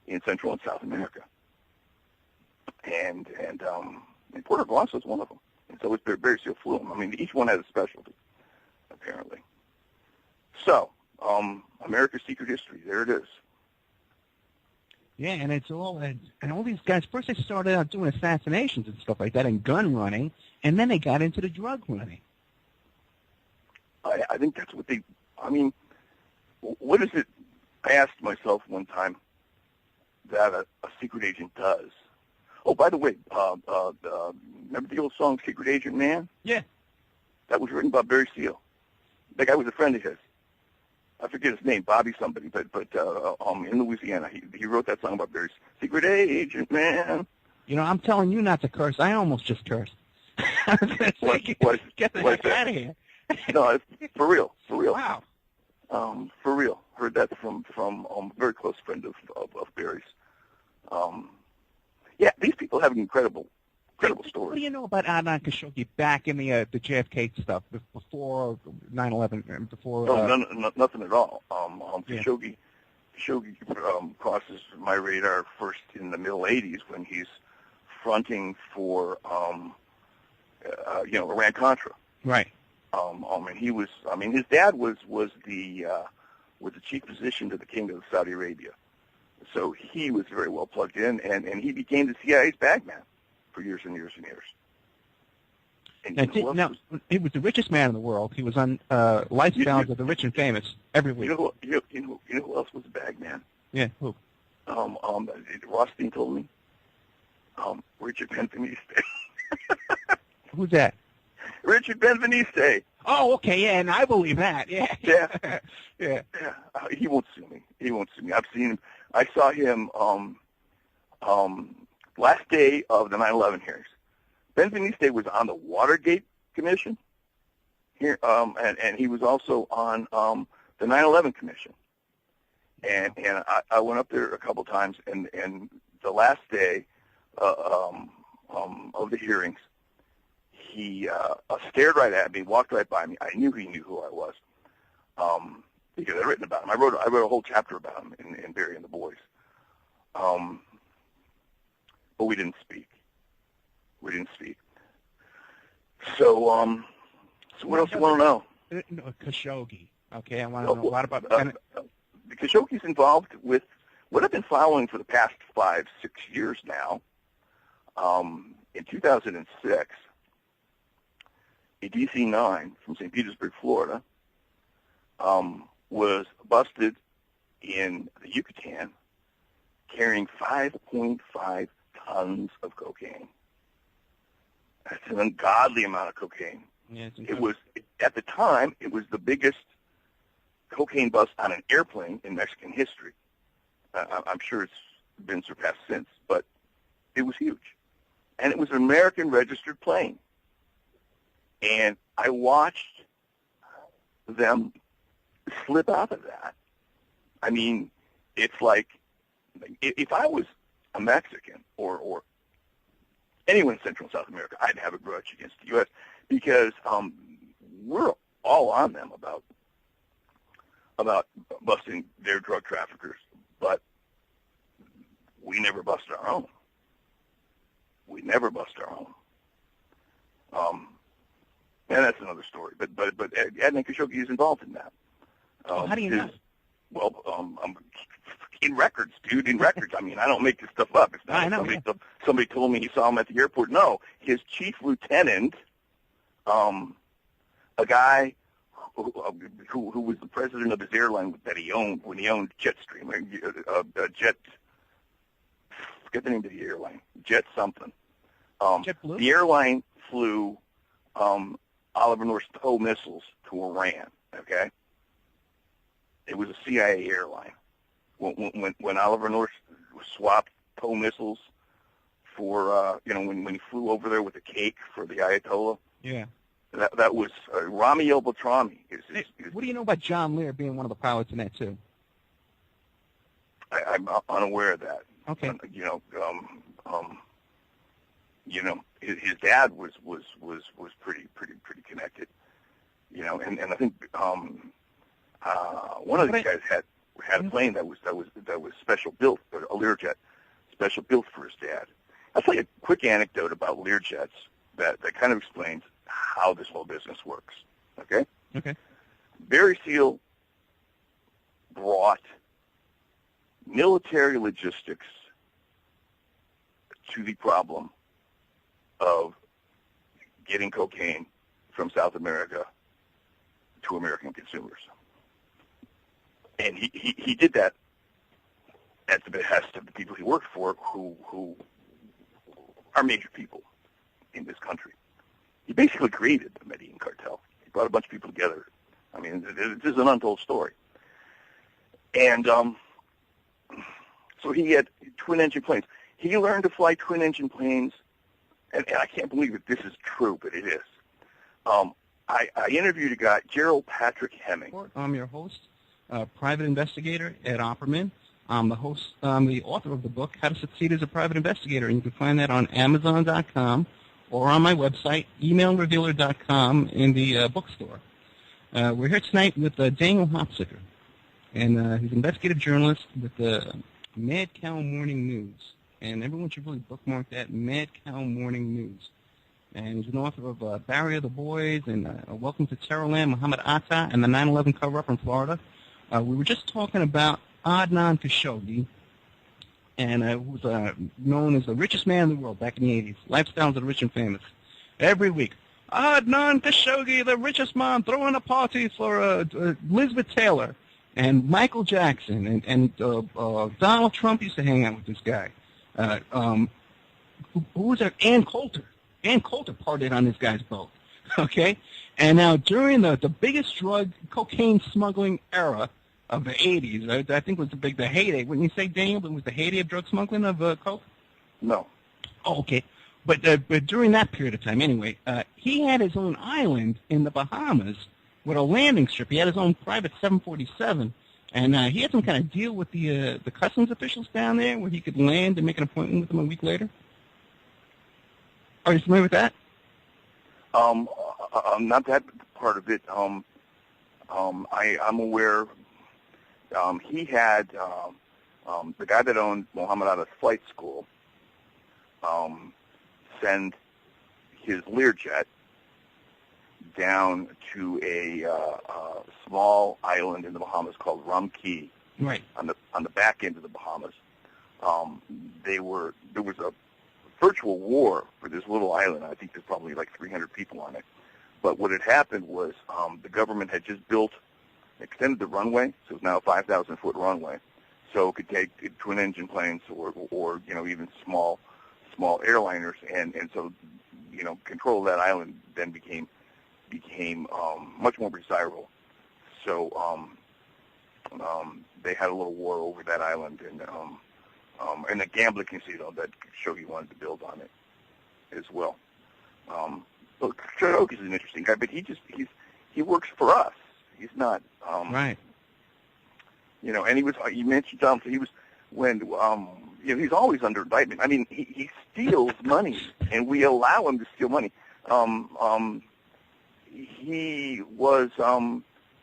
in Central and South America, and Puerto Blanco is one of them. And so was Barry Seal Flume. I mean, each one has a specialty, apparently. So, America's Secret History, there it is. Yeah, and it's all, and all these guys, first they started out doing assassinations and stuff like that and gun running, and then they got into the drug running. I think that's what what is it, I asked myself one time that a secret agent does. Oh, by the way, remember the old song Secret Agent Man? Yeah. That was written by Barry Seal. That guy was a friend of his. I forget his name, Bobby somebody, but in Louisiana, he wrote that song about Barry's Secret Agent Man. I'm telling you not to curse. I almost just cursed. I was going to say, get the heck out of here. No, it's for real. Wow. For real. Heard that from a very close friend of Barry's. Yeah, these people have incredible stories. What do you know about Adnan Khashoggi back in the JFK stuff before 9/11? Before? No, nothing at all. Khashoggi crosses my radar first in the middle '80s when he's fronting for Iran Contra. Right. And he was. I mean, his dad was the chief physician to the king of Saudi Arabia. So he was very well plugged in, and he became the CIA's bagman for years and years and years. And now, he was the richest man in the world. He was on Lifestyles of the Rich and Famous every week. You know who else was a bagman? Yeah, who? Rothstein told me. Richard Benveniste. Who's that? Richard Benveniste. Oh, okay, yeah, and I believe that. Yeah. Yeah. He won't sue me. I've seen him. I saw him last day of the 9/11 hearings. Benveniste was on the Watergate Commission here, and he was also on the 9/11 Commission. And I went up there a couple times, and the last day of the hearings, he stared right at me, walked right by me. I knew he knew who I was because I'd written about him. I wrote a whole chapter about him in Barry and the Boys. But we didn't speak. So, what else do you want to know? Khashoggi. Okay, I want to know a lot about. Khashoggi's involved with what I've been following for the past 5-6 years now. In 2006, a DC-9 from St. Petersburg, Florida, was busted in the Yucatan carrying 5.5 tons of cocaine. That's an ungodly amount of cocaine. Yeah, it was, at the time, it was the biggest cocaine bust on an airplane in Mexican history. I'm sure it's been surpassed since, but it was huge. And it was an American registered plane. And I watched them slip out of that. I mean, it's like, if I was a Mexican or anyone in Central and South America, I'd have a grudge against the U.S. because we're all on them about busting their drug traffickers, but we never bust our own. And that's another story. But Adnan Khashoggi is involved in that. How do you know? Well, In records, dude, in records. I mean, I don't make this stuff up. It's not I know, somebody told me he saw him at the airport. No, his chief lieutenant, a guy who was the president of his airline that he owned when he owned Jetstream, forget the name of the airline, Jet something. JetBlue? The airline flew Oliver North's Poe missiles to Iran. Okay, it was a CIA airline. When Oliver North swapped Poe missiles for when he flew over there with a cake for the Ayatollah. Yeah. That was Rami El-Batrami. What do you know about John Lear being one of the pilots in that too? I'm unaware of that. Okay. His dad was pretty connected. And I think one of these guys had a plane that was special built, a Learjet, special built for his dad. I'll tell you a quick anecdote about Learjets that kind of explains how this whole business works. Okay? Okay. Barry Seal brought military logistics to the problem of getting cocaine from South America to American consumers. And he did that at the behest of the people he worked for, who are major people in this country. He basically created the Medellin cartel. He brought a bunch of people together. I mean, this is an untold story. And so he had twin-engine planes. He learned to fly twin-engine planes, and I can't believe that this is true, but it is. I interviewed a guy, Gerald Patrick Hemming. I'm your host, private investigator at Opperman. I'm the author of the book, How to Succeed as a Private Investigator, and you can find that on Amazon.com or on my website, emailrevealer.com, in the bookstore. We're here tonight with Daniel Hopsicker, and he's an investigative journalist with the MadCow Morning News. And everyone should really bookmark that, MadCow Morning News. And he's an author of Barrier of the Boys and Welcome to Terrorland, Muhammad Atta, and the 9/11 cover-up in Florida. We were just talking about Adnan Khashoggi, and who was known as the richest man in the world back in the 80s. Lifestyles of the rich and famous. Every week, Adnan Khashoggi, the richest man, throwing a party for Elizabeth Taylor. And Michael Jackson and Donald Trump used to hang out with this guy. Who was there? Ann Coulter. Ann Coulter partied on this guy's boat. Okay? And now during the biggest cocaine smuggling era of the 80s, I think was the heyday. Wouldn't you say, Daniel, it was the heyday of drug smuggling of coke? No. Oh, okay. But during that period of time, anyway, he had his own island in the Bahamas with a landing strip. He had his own private 747, and he had some kind of deal with the customs officials down there where he could land and make an appointment with them a week later. Are you familiar with that? Not that part of it. I'm aware. He had the guy that owned Muhammad Atta's flight school send his Learjet down to a small island in the Bahamas called Rum Cay. Right. On the back end of the Bahamas. There was a virtual war for this little island. I think there's probably like 300 people on it. But what had happened was the government had just extended the runway, so it's now a 5,000-foot runway, so it could take twin-engine planes or even small airliners, and so control of that island then became much more desirable. So they had a little war over that island, and the gambling casino that Khashoggi wanted to build on it as well. Look, Khashoggi's an interesting guy, but he works for us. He's not right. And you mentioned Tom. So he was he's always under indictment. I mean, he steals money, and we allow him to steal money. He was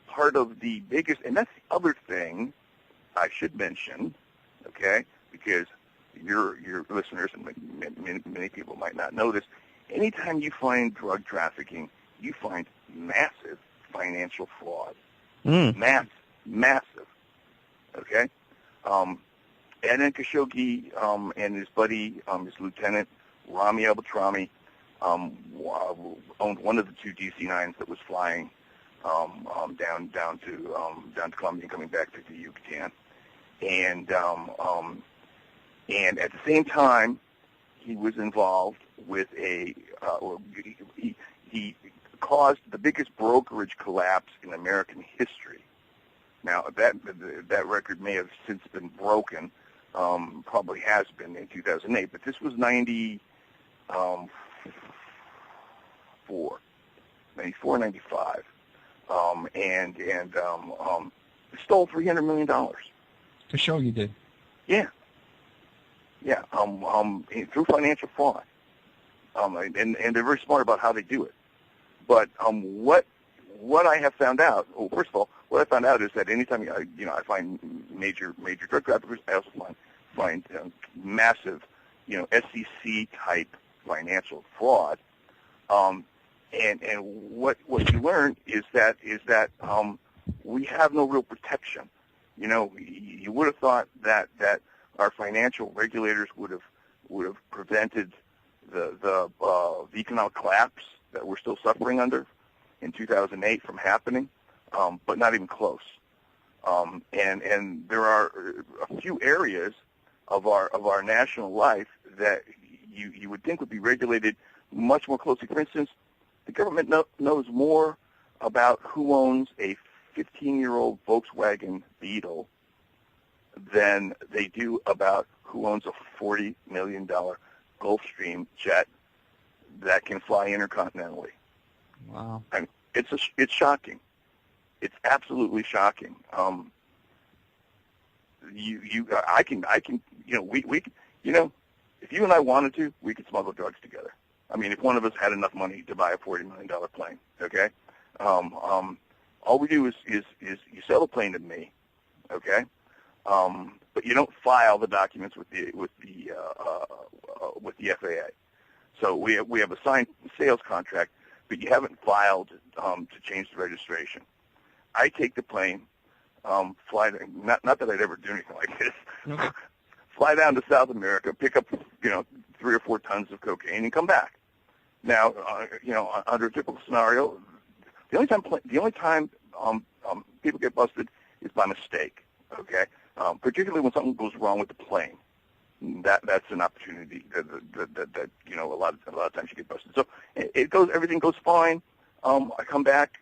part of the biggest, and that's the other thing I should mention, okay, because your listeners and many people might not know this. Anytime you find drug trafficking, you find massive financial fraud. Massive. Okay? Adnan Khashoggi and his buddy, his lieutenant, Rami Al-Batrami, owned one of the two DC-9s that was flying down to Colombia and coming back to the Yucatan. And at the same time, he was involved with he caused the biggest brokerage collapse in American history. Now, that record may have since been broken, probably has been in 2008, but this was 94, 95, and stole $300 million. Khashoggi did. Yeah. Through financial fraud. And they're very smart about how they do it. But what I have found out, well, first of all, what I found out is that anytime I find major drug traffickers, I also find massive, SEC type financial fraud. And what you learn is that we have no real protection. You would have thought that our financial regulators would have prevented the economic collapse that we're still suffering under in 2008 from happening, but not even close. And there are a few areas of our national life that you would think would be regulated much more closely. For instance, the government knows more about who owns a 15-year-old Volkswagen Beetle than they do about who owns a $40 million Gulfstream jet that can fly intercontinentally. Wow. And it's shocking. It's absolutely shocking. We if you and I wanted to, we could smuggle drugs together. I mean, if one of us had enough money to buy a $40 million plane, okay? All we do is you sell the plane to me, okay? But you don't file the documents with the FAA. So we have a signed sales contract, but you haven't filed to change the registration. I take the plane, fly. Not that I'd ever do anything like this. Okay. Fly down to South America, pick up 3 or 4 tons of cocaine, and come back. Now, under a typical scenario, the only time people get busted is by mistake. Okay, particularly when something goes wrong with the plane. That's an opportunity that a lot of times you get busted. So everything goes fine. I come back.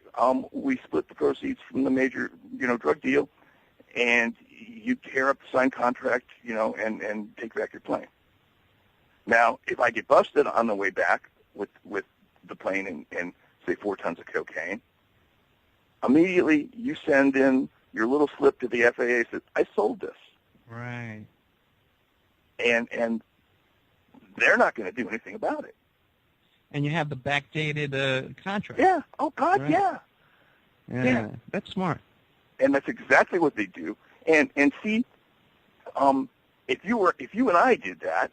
We split the proceeds from the major drug deal, and you tear up the signed contract, and take back your plane. Now, if I get busted on the way back with the plane and say 4 tons of cocaine, immediately you send in your little slip to the FAA that says, I sold this. Right. And they're not going to do anything about it. And you have the backdated contract. Yeah. Oh, God, right. Yeah. That's smart. And that's exactly what they do. And see, if you and I did that,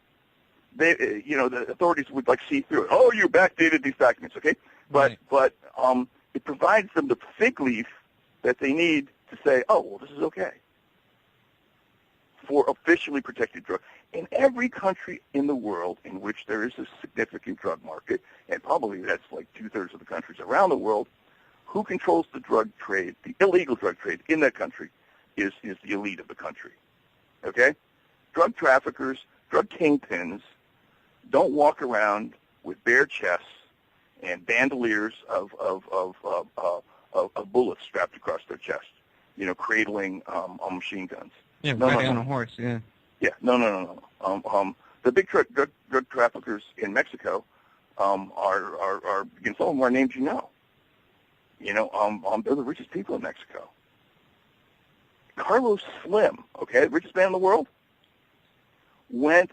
they, the authorities would see through it. Oh, you backdated these documents, okay? But it provides them the fig leaf that they need to say, oh, well, this is okay for officially protected drugs. In every country in the world in which there is a significant drug market, and probably that's 2/3 of the countries around the world, who controls the drug trade, the illegal drug trade in that country is the elite of the country. Okay? Drug traffickers, drug kingpins don't walk around with bare chests and bandoliers of bullets strapped across their chest, cradling machine guns. Yeah, riding on a horse, yeah. Yeah, no. The big drug traffickers in Mexico are some of them are names they're the richest people in Mexico. Carlos Slim, okay, richest man in the world, went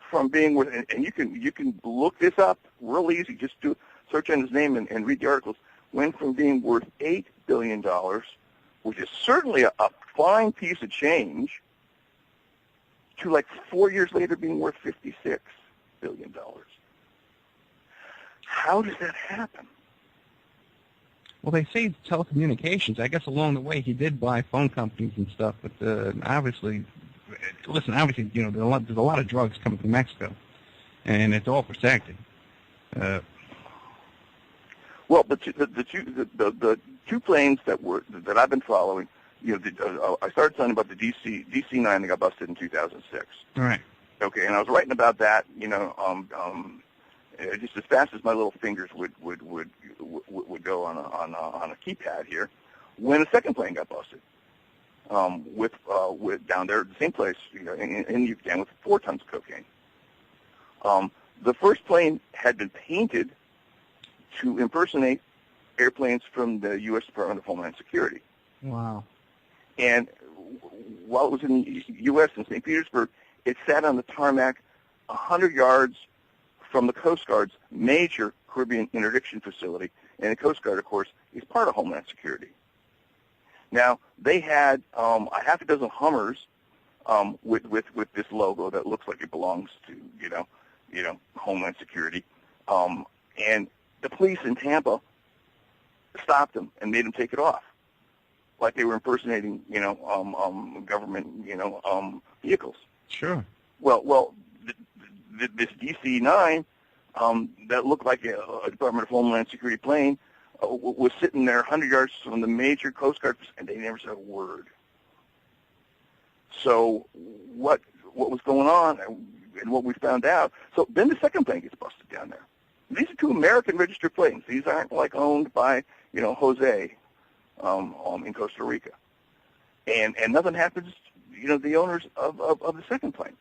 from being worth, and you can look this up real easy. Just do search on his name and read the articles. Went from being worth $8 billion, which is certainly a fine piece of change, to 4 years later being worth $56 billion. How does that happen? Well, they say telecommunications. I guess along the way he did buy phone companies and stuff, but obviously, you know, there's a lot of drugs coming from Mexico, and it's all protected. Well, the two planes that I've been following, you know, I started telling about the DC-9 that got busted in 2006. All right. Okay, and I was writing about that, you know, just as fast as my little fingers would go on a keypad here, when a second plane got busted, with down there at the same place, you know, in Yucatan with 4 tons of cocaine. The first plane had been painted to impersonate airplanes from the U.S. Department of Homeland Security. Wow. And while it was in the U.S. in St. Petersburg, it sat on the tarmac 100 yards from the Coast Guard's major Caribbean interdiction facility. And the Coast Guard, of course, is part of Homeland Security. Now, they had a half a dozen Hummers with this logo that looks like it belongs to, you know, Homeland Security. And the police in Tampa stopped them and made them take it off, like they were impersonating, you know, government, you know, vehicles. Sure. Well, this DC-9 that looked like a Department of Homeland Security plane was sitting there 100 yards from the major Coast Guard, and they never said a word. So what was going on, and what we found out? So then the second plane gets busted down there. These are 2 American registered planes. These aren't like owned by, you know, Jose in Costa Rica. And nothing happens, you know, the owners of the second plane.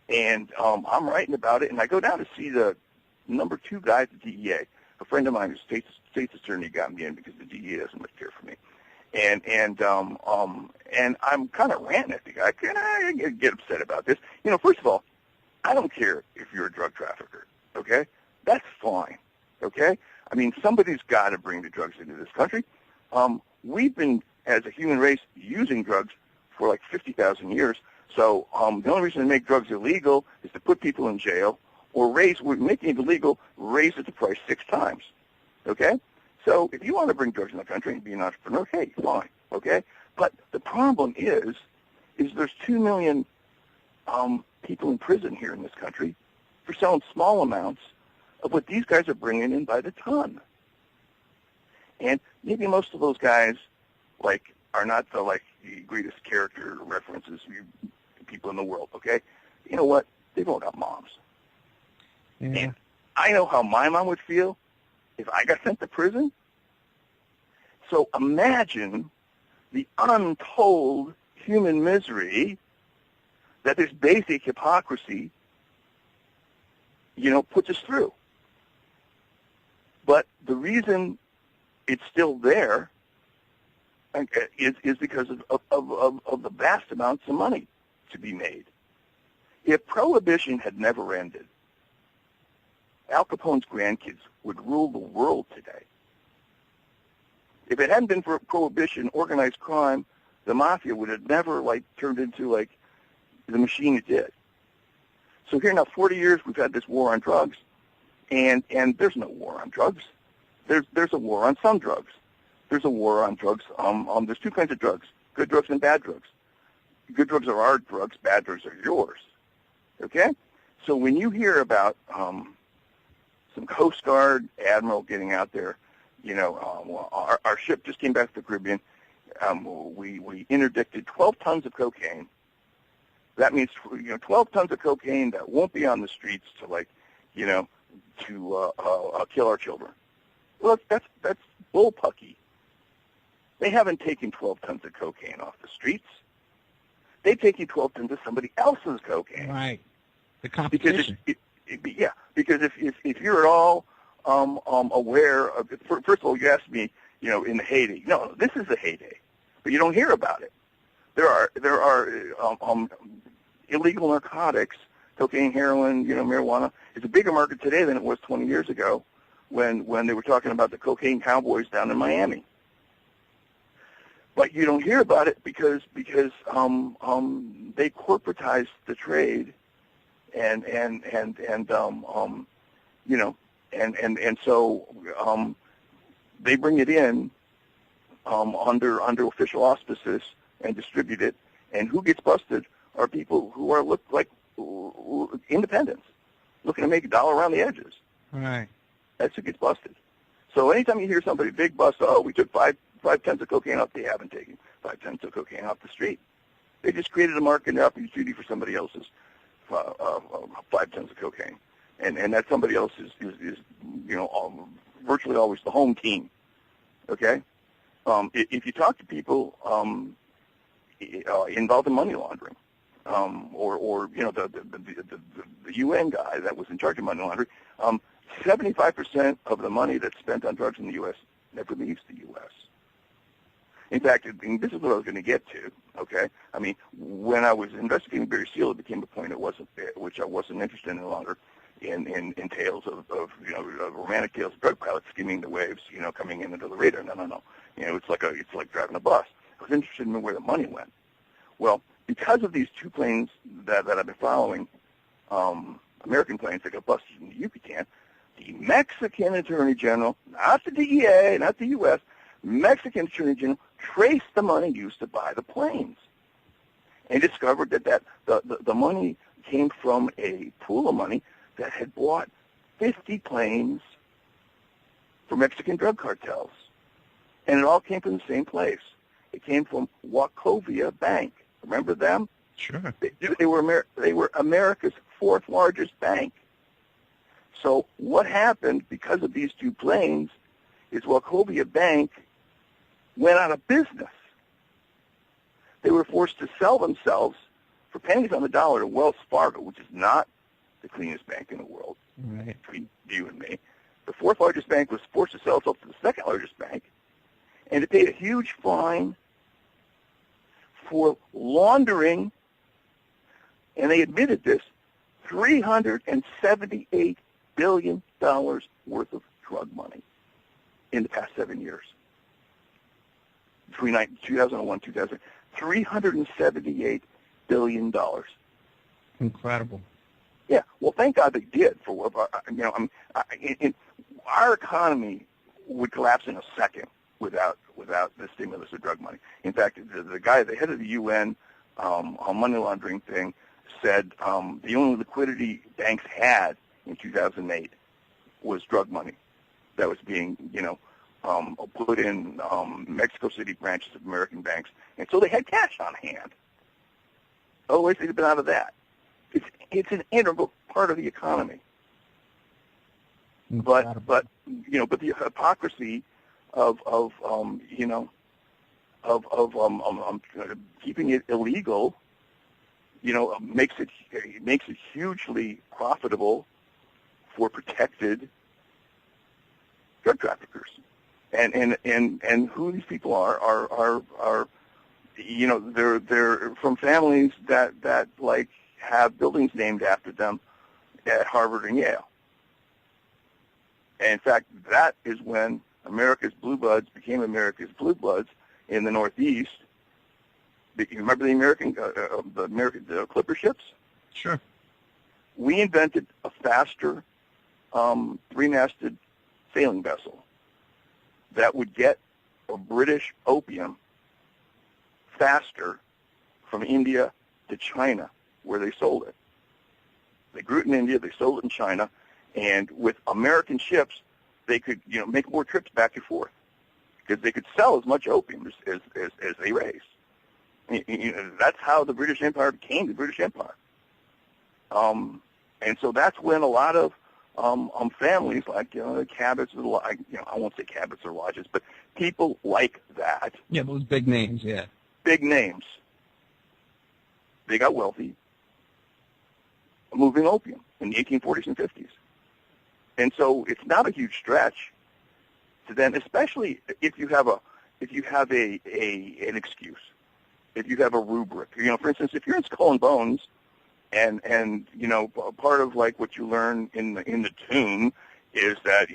And I'm writing about it, and I go down to see the number 2 guy at the DEA. A friend of mine who's state's attorney got me in because the DEA doesn't much care for me. And I'm kind of ranting at the guy. I get upset about this. You know, first of all, I don't care if you're a drug trafficker, okay? That's fine, okay? I mean, somebody's got to bring the drugs into this country. We've been, as a human race, using drugs for like 50,000 years. So the only reason to make drugs illegal is to put people in jail or making it illegal, raise the price 6 times, okay? So if you want to bring drugs in the country and be an entrepreneur, hey, fine, okay? But the problem is there's 2 million people in prison here in this country for selling small amounts of what these guys are bringing in by the ton. And maybe most of those guys, like, are not the greatest character references people in the world, okay? You know what? They've all got moms. Yeah. And I know how my mom would feel if I got sent to prison. So imagine the untold human misery that this basic hypocrisy, you know, puts us through. But the reason it's still there is because of the vast amounts of money to be made. If Prohibition had never ended, Al Capone's grandkids would rule the world today. If it hadn't been for Prohibition, organized crime, the mafia would have never turned into the machine it did. So here now, 40 years we've had this war on drugs, and there's no war on drugs. There's a war on some drugs. There's a war on drugs. There's 2 kinds of drugs: good drugs and bad drugs. Good drugs are our drugs. Bad drugs are yours. Okay? So when you hear about some Coast Guard admiral getting out there, you know, our ship just came back to the Caribbean. We interdicted 12 tons of cocaine. That means, you know, 12 tons of cocaine that won't be on the streets to kill our children. Well, that's bullpucky. They haven't taken 12 tons of cocaine off the streets. They've taken 12 tons of somebody else's cocaine. Right. The competition. Because if you're at all aware of it, first of all, you asked me, you know, in the heyday. No, this is the heyday, but you don't hear about it. There are illegal narcotics, cocaine, heroin, you know, marijuana. It's a bigger market today than it was 20 years ago when they were talking about the cocaine cowboys down in Miami. But you don't hear about it because they corporatize the trade, and you know, and so they bring it in under official auspices and distribute it. And who gets busted are people who look like independents, looking to make a dollar around the edges. Right. That's who gets busted. So anytime you hear somebody big bust, we took five tons of cocaine off, they haven't taken 5 tons of cocaine off the street. They just created a market opportunity for somebody else's 5 tons of cocaine, and that somebody else is virtually always the home team. Okay, if you talk to people involved in money laundering, or the UN guy that was in charge of money laundering, 75% of the money that's spent on drugs in the U.S. never leaves the U.S. In fact, this is what I was going to get to. Okay, I mean, when I was investigating Barry Seal, it became a point which I wasn't interested in any longer, in tales of romantic tales of drug pilots skimming the waves, coming in under the radar. No. It's like driving a bus. I was interested in where the money went. Well, because of these 2 planes that I've been following, American planes that got busted in the Yucatan, the Mexican Attorney General, not the DEA, not the U.S., Mexican Attorney General traced the money used to buy the planes and discovered that the money came from a pool of money that had bought 50 planes for Mexican drug cartels. And it all came from the same place. It came from Wachovia Bank. Remember them? Sure. They were America's 4th largest bank. So what happened because of these 2 planes is Wachovia Bank went out of business. They were forced to sell themselves for pennies on the dollar to Wells Fargo, which is not the cleanest bank in the world, right, between you and me. The 4th largest bank was forced to sell itself to the 2nd largest bank, and it paid a huge fine for laundering, and they admitted this, $378 billion worth of drug money in the past 7 years. Between 2001 and 2000, $378 billion. Incredible. Yeah, well, thank God they did. Our economy would collapse in a second without the stimulus of drug money. In fact, the guy, the head of the UN money laundering thing, said the only liquidity banks had in 2008 was drug money that was being, put in Mexico City branches of American banks, and so they had cash on hand. Otherwise, they'd have been out of that. It's an integral part of the economy. But the hypocrisy of keeping it illegal, makes it hugely profitable for protected drug traffickers. And who these people are they're from families that like have buildings named after them at Harvard and Yale. And in fact, that is when America's Blue Bloods became America's Blue Bloods in the Northeast. You remember the American clipper ships? Sure. We invented a faster 3-masted sailing vessel that would get a British opium faster from India to China, where they sold it. They grew it in India, they sold it in China, and with American ships, they could make more trips back and forth because they could sell as much opium as they raised. That's how the British Empire became the British Empire. And so that's when a lot of families like Cabots, I won't say Cabots or Lodges, but people like that. Yeah, those big names, yeah. Big names. They got wealthy moving opium in the 1840s and 50s. And so it's not a huge stretch to then, especially if you have an excuse, if you have a rubric. For instance, if you're in Skull and Bones, and part of like what you learn in the tomb is that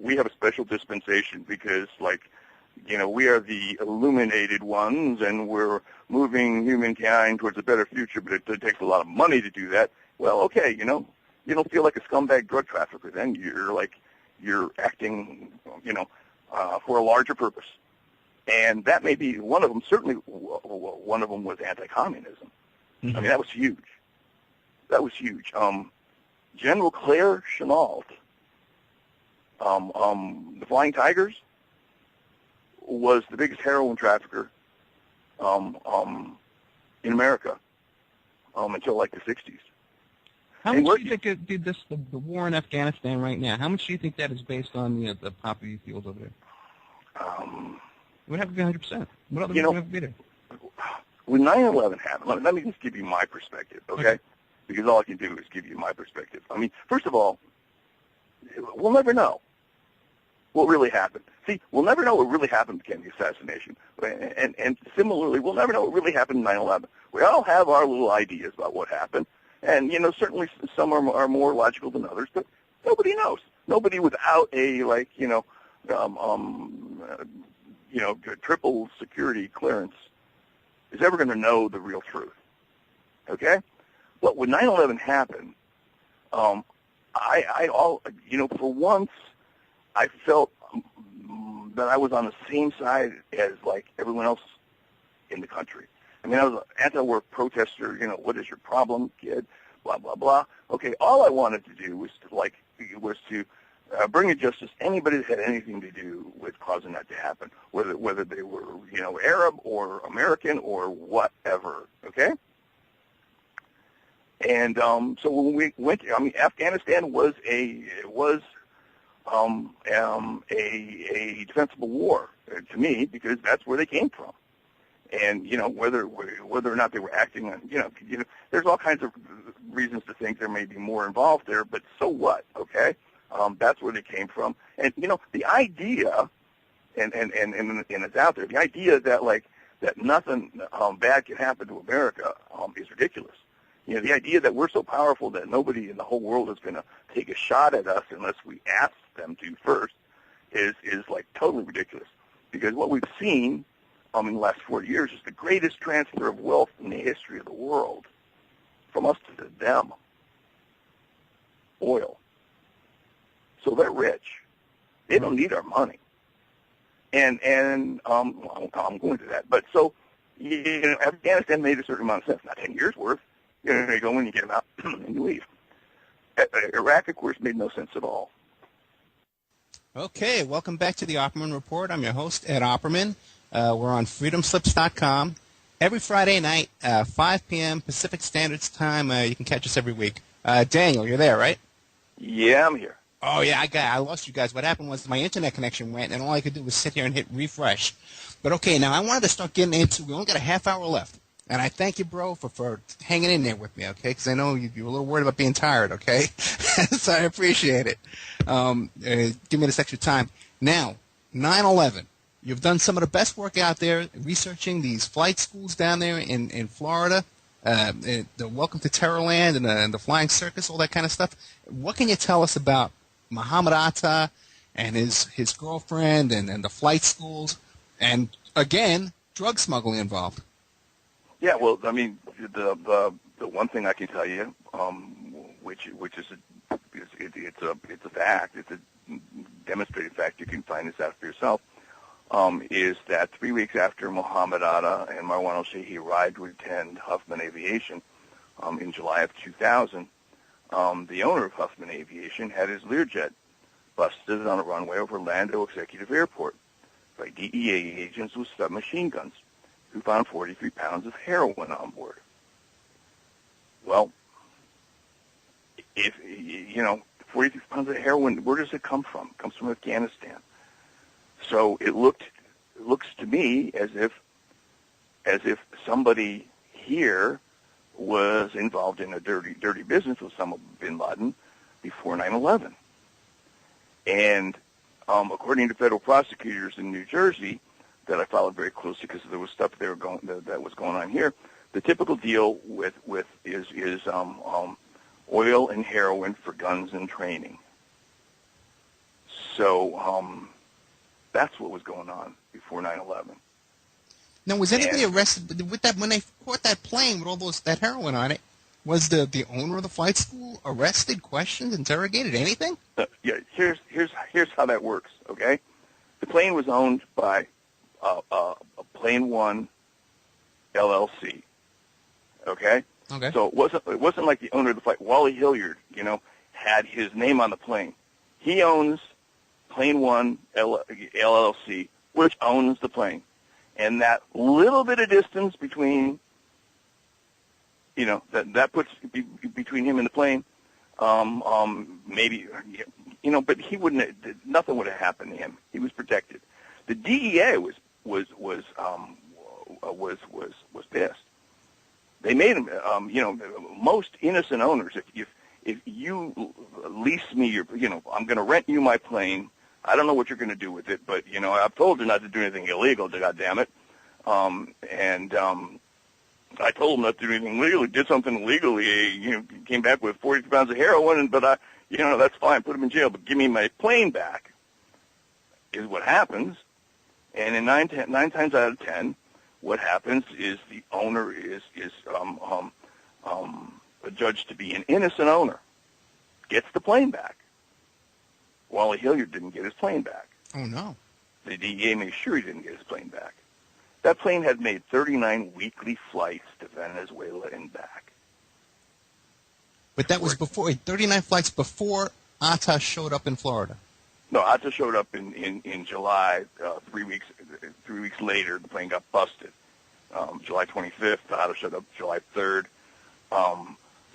we have a special dispensation because we are the illuminated ones and we're moving humankind towards a better future, but it takes a lot of money to do that. Well, okay, you don't feel like a scumbag drug trafficker then. You're acting, for a larger purpose. And that may be one of them. Certainly, one of them was anti-communism. Mm-hmm. I mean, that was huge. That was huge. General Claire Chennault, the Flying Tigers, was the biggest heroin trafficker in America until like the 60s. How much do you think the war in Afghanistan right now, how much do you think that is based on the poppy fields over there? It would have to be 100%. What other reason would have to be there? When 9/11 happened, let me just give you my perspective, okay? Because all I can do is give you my perspective. I mean, first of all, we'll never know what really happened. See, we'll never know what really happened to the assassination. And similarly, we'll never know what really happened in 9/11. We all have our little ideas about what happened. And, certainly some are more logical than others, but nobody knows. Nobody without a, triple security clearance is ever going to know the real truth. Okay? But when 9/11 happened, for once, I felt that I was on the same side as, everyone else in the country. I mean, I was an anti-war protester, what is your problem, kid, blah, blah, blah. Okay, all I wanted to do was to bring to justice anybody that had anything to do with causing that to happen, whether they were, Arab or American or whatever, okay? And so when we went, Afghanistan was a defensible war to me because that's where they came from. And, whether or not they were acting on, there's all kinds of reasons to think there may be more involved there, but so what, okay? That's where they came from. And, the idea, and it's out there, the idea that, that nothing bad can happen to America is ridiculous. The idea that we're so powerful that nobody in the whole world is going to take a shot at us unless we ask them to first is totally ridiculous. Because what we've seen in the last 40 years is the greatest transfer of wealth in the history of the world from us to them. Oil. So they're rich. They don't need our money. And I'm going to that. But so, Afghanistan made a certain amount of sense. Not 10 years worth. You go in, you get them out, and you leave. Iraq, of course, made no sense at all. Okay, welcome back to the Opperman Report. I'm your host, Ed Opperman. We're on freedomslips.com. Every Friday night, 5 p.m. Pacific Standard Time. You can catch us every week. Daniel, you're there, right? Yeah, I'm here. Oh, yeah, I lost you guys. What happened was my internet connection went, and all I could do was sit here and hit refresh. But, okay, now I wanted to start getting into, we only got a half hour left. And I thank you, bro, for hanging in there with me, okay? Because I know you were a little worried about being tired, okay? So I appreciate it. Give me this extra time. Now, 9/11. You've done some of the best work out there researching these flight schools down there in Florida, the Welcome to Terrorland and the Flying Circus, all that kind of stuff. What can you tell us about Muhammad Atta and his girlfriend and the flight schools and, again, drug smuggling involved? Yeah, well, I mean, the one thing I can tell you, which is it's a fact, it's a demonstrated fact. You can find this out for yourself. Is that 3 weeks after Muhammad Atta and Marwan al-Shehi arrived to attend Huffman Aviation in July of 2000, the owner of Huffman Aviation had his Learjet busted on a runway over Orlando Executive Airport by DEA agents with submachine guns, who found 43 pounds of heroin on board. Well, if 43 pounds of heroin, where does it come from? It comes from Afghanistan. So it looks to me as if somebody here was involved in a dirty business with Osama bin Laden before 9/11. And according to federal prosecutors in New Jersey, that I followed very closely because there was stuff that was going on here. The typical deal is oil and heroin for guns and training. So that's what was going on before 9/11. Now, was anybody arrested with that when they caught that plane with all that heroin on it? Was the owner of the flight school arrested, questioned, interrogated, anything? Yeah. Here's how that works. Okay, The plane was owned by Plane One LLC. Okay. Okay. So it wasn't like the owner of the flight, Wally Hilliard, had his name on the plane. He owns Plane One LLC, which owns the plane, and that little bit of distance between, that puts between him and the plane, maybe, but he wouldn't. Nothing would have happened to him. He was protected. The DEA was pissed. They made him, most innocent owners. If you lease me your, I'm going to rent you my plane. I don't know what you're going to do with it, but I've told you not to do anything illegal. God damn it. I told him not to do anything illegal. He did something illegally. He came back with 42 pounds of heroin, but that's fine. Put him in jail, but give me my plane back. Is what happens. And in nine times out of 10, what happens is the owner is judged to be an innocent owner, gets the plane back. Wally Hilliard didn't get his plane back. Oh, no. The DEA made sure he didn't get his plane back. That plane had made 39 weekly flights to Venezuela and back. But that was before, 39 flights before Atta showed up in Florida. No, Atta showed up in July. 3 weeks later, the plane got busted. July 25th, Atta showed up July 3rd.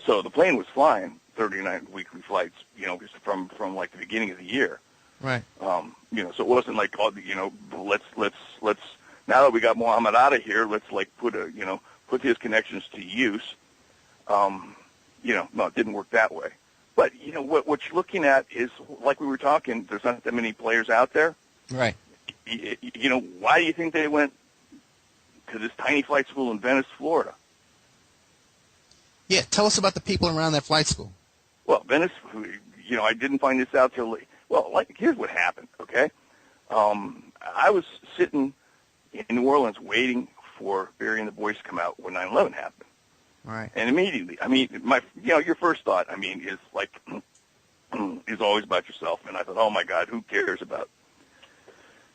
So the plane was flying 39 weekly flights, just from like the beginning of the year. Right. So it wasn't like, let's now that we got Muhammad Atta here, let's like put his connections to use. No, it didn't work that way. But what you're looking at is, like we were talking, there's not that many players out there. Right. Why do you think they went to this tiny flight school in Venice, Florida? Yeah, tell us about the people around that flight school. Well, Venice, I didn't find this out till late. Well, here's what happened, okay? I was sitting in New Orleans waiting for Barry and the boys to come out when 9/11 happened. All right. And immediately, your first thought, is like, is always about yourself. And I thought, oh my God, who cares about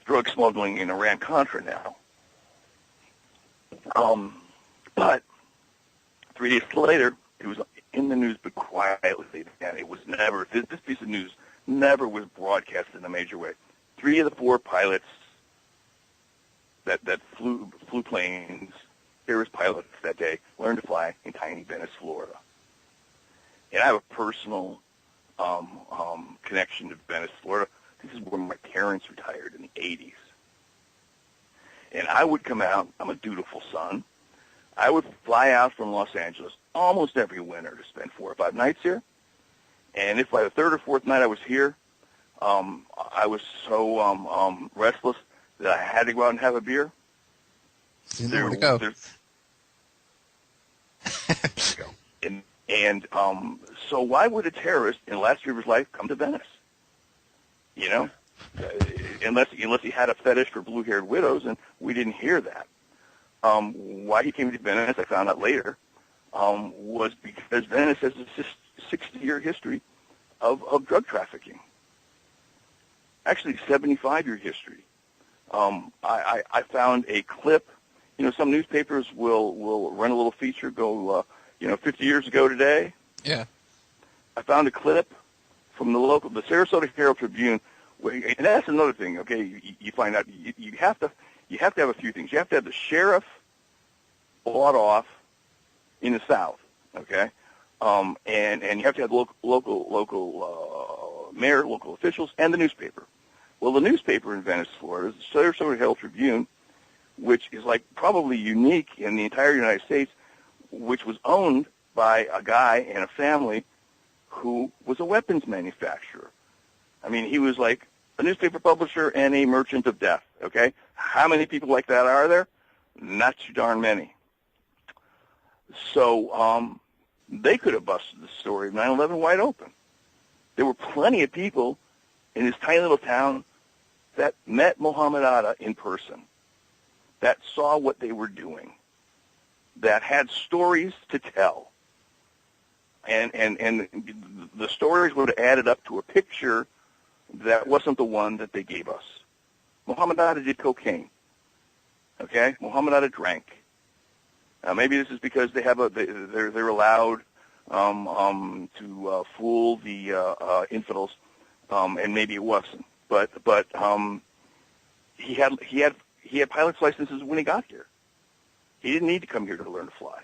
drug smuggling in Iran-Contra now? But 3 days later, it was in the news, but quietly, and it was never, this piece of news never was broadcast in a major way. 3 of the 4 pilots that flew planes, there was pilots that day, learned to fly in tiny Venice, Florida. And I have a personal connection to Venice, Florida. This is where my parents retired in the 80s. And I would come out, I'm a dutiful son. I would fly out from Los Angeles almost every winter to spend 4 or 5 nights here. And if by the 3rd or 4th night I was here, I was so restless that I had to go out and have a beer. You know where to go. So why would a terrorist in the last year of his life come to Venice? Unless he had a fetish for blue-haired widows, and we didn't hear that. Why he came to Venice, I found out later, was because Venice has a 60-year history of drug trafficking. Actually, 75-year history. I found a clip. Some newspapers will run a little feature, go, 50 years ago today. Yeah. I found a clip from the Sarasota Herald Tribune, and that's another thing. Okay, you find out you have to have a few things. You have to have the sheriff bought off in the South. Okay, and you have to have local mayor, local officials, and the newspaper. Well, the newspaper in Venice, Florida, is the Sarasota Herald Tribune, which is like probably unique in the entire United States, which was owned by a guy and a family who was a weapons manufacturer. I mean, he was like a newspaper publisher and a merchant of death, okay? How many people like that are there? Not too darn many. So they could have busted the story of 9/11 wide open. There were plenty of people in this tiny little town that met Muhammad Atta in person, that saw what they were doing, that had stories to tell. And the stories would have added up to a picture that wasn't the one that they gave us. Muhammad Atta did cocaine. Okay, Muhammad Atta drank. Maybe this is because they're allowed to fool the infidels, and maybe it wasn't. But he had pilot's licenses when he got here. He didn't need to come here to learn to fly.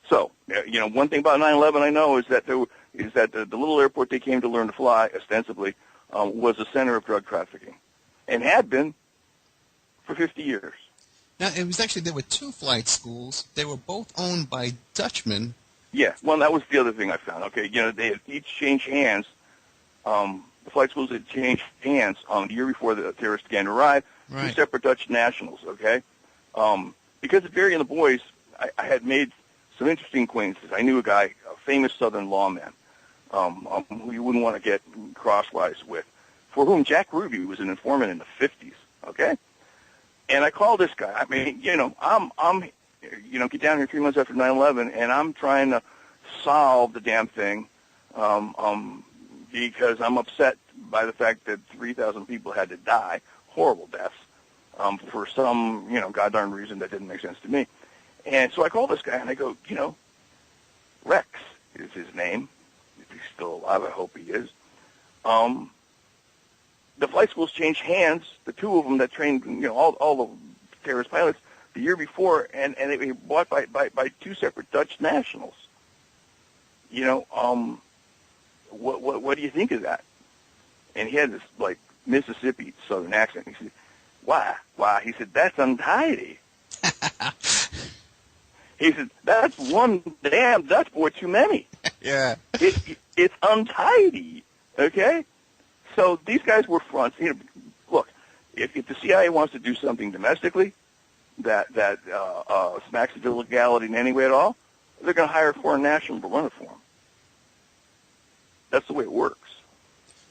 So, one thing about 9/11 I know is that the little airport they came to learn to fly, ostensibly, was a center of drug trafficking, and had been for 50 years. Now, it was actually, there were two flight schools. They were both owned by Dutchmen. Yeah, well, that was the other thing I found. Okay, they had each changed hands. The flight schools had changed hands the year before the terrorists began to arrive. Right. Two separate Dutch nationals, okay? Because of Barry and the boys, I had made some interesting acquaintances. I knew a guy, a famous Southern lawman, who you wouldn't want to get crosswise with, for whom Jack Ruby was an informant in the 50s, okay? And I called this guy. I mean, I'm get down here 3 months after 9/11, and I'm trying to solve the damn thing, because I'm upset by the fact that 3,000 people had to die, horrible deaths, for some, goddamn reason that didn't make sense to me. And so I called this guy, and I go, Rex is his name. If he's still alive, I hope he is. The flight schools changed hands, the two of them that trained, all the terrorist pilots, the year before, and they were bought by two separate Dutch nationals. What do you think of that? And he had this, Mississippi Southern accent. He said, why? He said, that's untidy. He said, that's one damn Dutch boy too many. Yeah. It's untidy, okay? So these guys were fronts. Look, if the CIA wants to do something domestically that smacks of illegality in any way at all, they're going to hire a foreign national to run it for them. That's the way it works.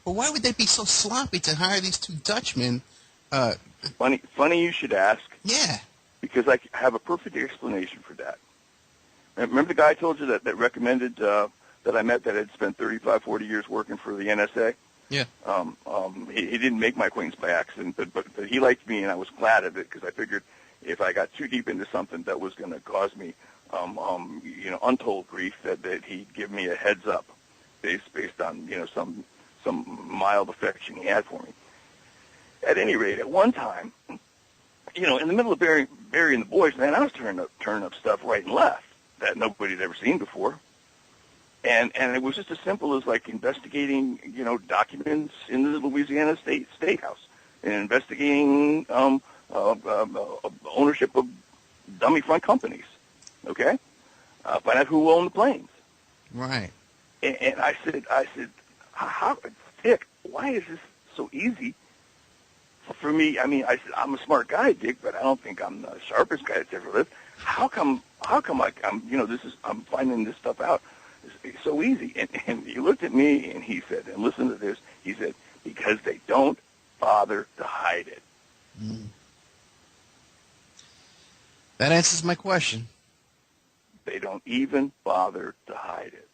But why would they be so sloppy to hire these two Dutchmen? Funny you should ask. Yeah. Because I have a perfect explanation for that. Remember the guy I told you that recommended that I met that had spent 35, 40 years working for the NSA? Yeah. He didn't make my acquaintance by accident, but he liked me, and I was glad of it because I figured if I got too deep into something that was going to cause me, untold grief, that he'd give me a heads up, based on some mild affection he had for me. At any rate, at one time, in the middle of Barry and the boys, man, I was turning up stuff right and left that nobody had ever seen before. And it was just as simple as investigating, documents in the Louisiana State House and investigating ownership of dummy front companies. Okay, find out who owned the planes. Right. And I said, how, Dick? Why is this so easy for me? I mean, I said, I'm a smart guy, Dick, but I don't think I'm the sharpest guy that's ever lived. How come I'm finding this stuff out? It's so easy. And he looked at me and he said, and listen to this, he said, because they don't bother to hide it. Mm. That answers my question. They don't even bother to hide it.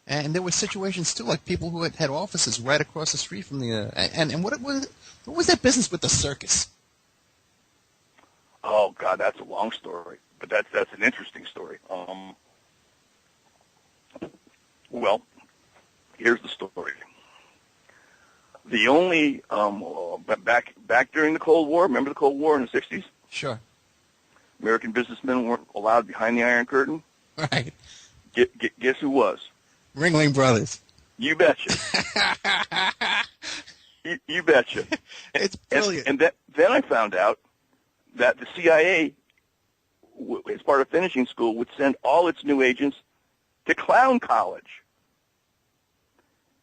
And there were situations, too, like people who had offices right across the street from the... And what was that business with the circus? Oh, God, that's a long story. But that's an interesting story. Well, here's the story. The only back during the Cold War, remember the Cold War in the 60s? Sure. American businessmen weren't allowed behind the Iron Curtain. Right. Guess who was? Ringling Brothers. You betcha. you betcha. It's brilliant. And then I found out that the CIA, as part of finishing school, would send all its new agents to clown college.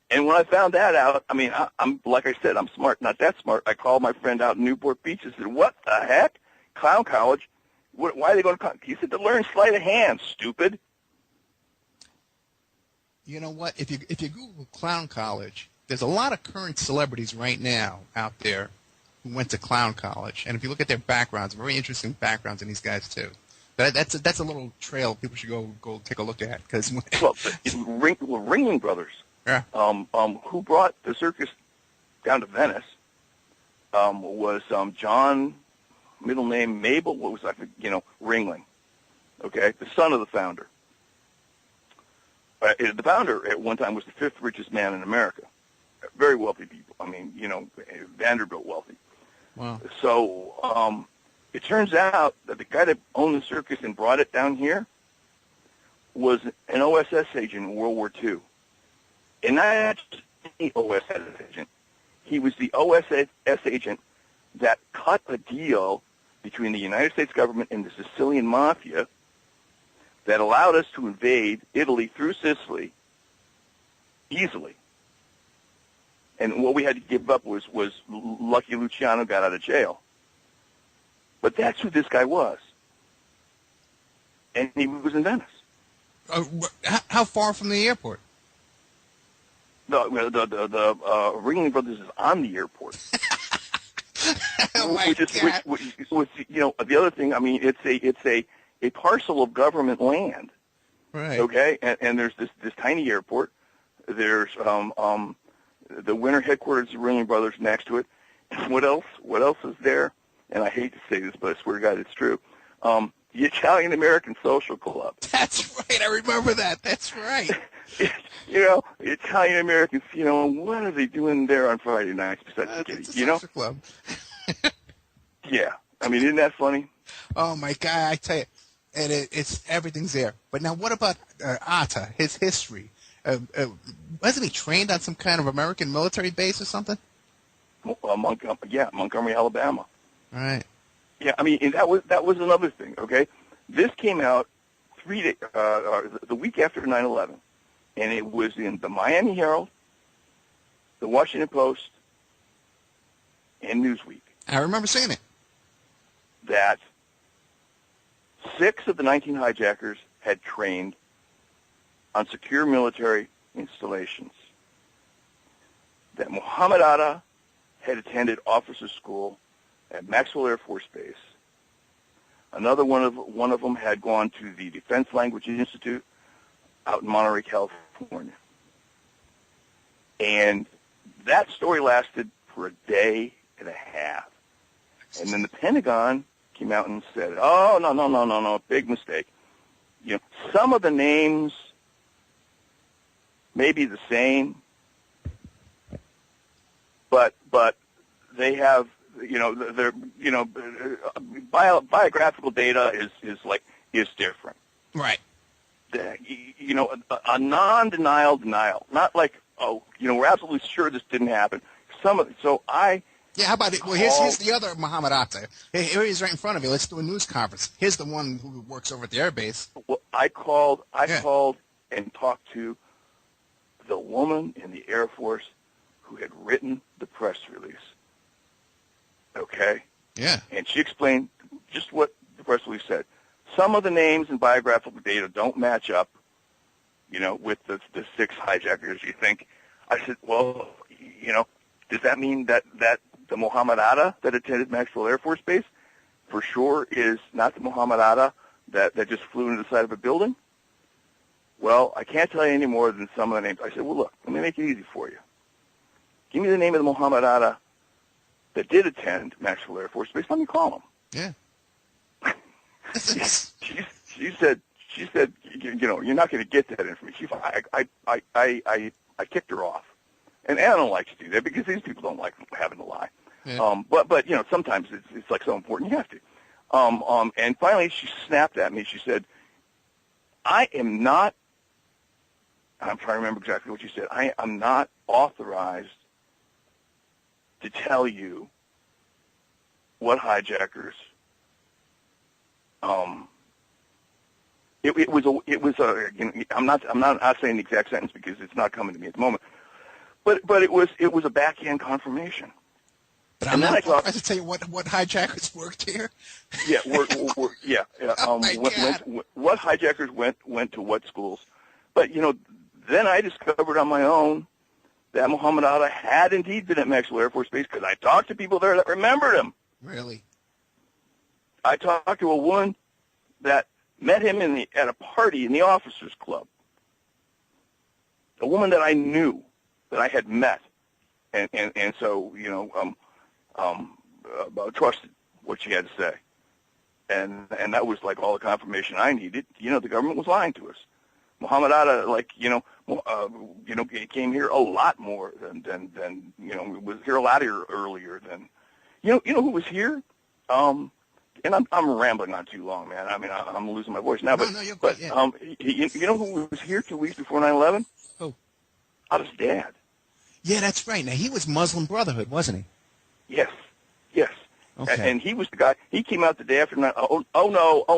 And when I found that out, I mean, I'm like I said, I'm smart, not that smart. I called my friend out in Newport Beach and said, "What the heck? Clown college? Why are they going to clown?" He said, "To learn sleight of hand, stupid." You know what? If you Google clown college, there's a lot of current celebrities right now out there who went to clown college, and if you look at their backgrounds, very interesting backgrounds in these guys too. But that's a little trail people should go take a look at because Ringling Brothers, yeah, who brought the circus down to Venice, was John, middle name Mabel. What was Ringling? Okay, the son of the founder. The founder at one time was the fifth richest man in America. Very wealthy people. I mean, Vanderbilt wealthy. Wow. So it turns out that the guy that owned the circus and brought it down here was an OSS agent in World War II. And not just any OSS agent. He was the OSS agent that cut a deal between the United States government and the Sicilian mafia that allowed us to invade Italy through Sicily easily. And what we had to give up was Lucky Luciano got out of jail. But that's who this guy was. And he was in Venice. How far from the airport? The Ringling Brothers is on the airport. Oh my God. Which, the other thing, I mean, it's a parcel of government land. Right. Okay? And there's this tiny airport. There's the winter headquarters of Ringling Brothers next to it. And what else is there? And I hate to say this, but I swear to God it's true. The Italian American Social Club. That's right. I remember that. That's right. The Italian Americans, what are they doing there on Friday nights besides It's a kidding, social club. Yeah. I mean, isn't that funny? Oh, my God. I tell you. And it's everything's there. But now what about Atta, his history? Wasn't he trained on some kind of American military base or something? Montgomery, Alabama. Right. Yeah, I mean, and that was another thing, okay? This came out the week after 9/11, and it was in the Miami Herald, the Washington Post, and Newsweek. I remember seeing it. That 6 of the 19 hijackers had trained on secure military installations. That Muhammad Atta had attended officer school at Maxwell Air Force Base. Another one of them had gone to the Defense Language Institute out in Monterey, California. And that story lasted for a day and a half. And then the Pentagon came out and said, oh, no, big mistake. Some of the names may be the same, but they have, their biographical data is different. Right. A non-denial denial, not like, we're absolutely sure this didn't happen. Yeah, how about it? Well, here's the other Muhammad Atta. Here he is right in front of you. Let's do a news conference. Here's the one who works over at the airbase. Well, I called and talked to the woman in the Air Force who had written the press release. Okay? Yeah. And she explained just what the press release said. Some of the names and biographical data don't match up, with the 6 hijackers you think. I said, well, does that mean that the Muhammad Atta that attended Maxwell Air Force Base for sure is not the Muhammad Atta that just flew into the side of a building? Well, I can't tell you any more than some of the names. I said, well, look, let me make it easy for you. Give me the name of the Muhammad Atta that did attend Maxwell Air Force Base. Let me call him. Yeah. She said, you're not going to get that information. I kicked her off. And I don't like to do that because these people don't like having to lie. Yeah. But sometimes it's like so important you have to. And finally she snapped at me. She said, I am not, and I'm trying to remember exactly what she said, I am not authorized to tell you what hijackers, I'm not saying the exact sentence because it's not coming to me at the moment. But it was a backhand confirmation. But I'm not authorized to tell you what hijackers worked here. Yeah, yeah. Oh my God. What hijackers went to what schools? But then I discovered on my own that Muhammad Atta had indeed been at Maxwell Air Force Base because I talked to people there that remembered him. Really? I talked to a woman that met him at a party in the officers' club. A woman that I knew, that I had met, and so trusted what she had to say. And that was like all the confirmation I needed. The government was lying to us. Muhammad Atta, he came here a lot more than was here a lot earlier than, who was here? And I'm rambling on too long, man. I mean, I'm losing my voice now. No, you're good, yeah. You know who was here 2 weeks before 9/11? Who? Atta's dad. Yeah, that's right. Now, he was Muslim Brotherhood, wasn't he? Yes. Okay. And he was the guy. He came out the day after. Oh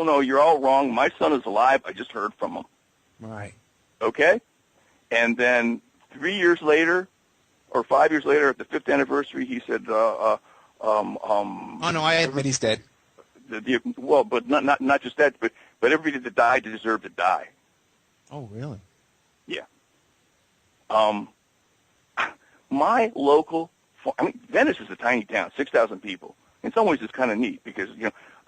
no, you're all wrong. My son is alive. I just heard from him. Right. Okay. And then 3 years later, or 5 years later, at the 5th anniversary, he said, Oh no, I admit he's dead. Well, but not just that, but everybody that died deserved to die. Oh, really? Yeah. My local, Venice is a tiny town, 6,000 people. In some ways, it's kind of neat because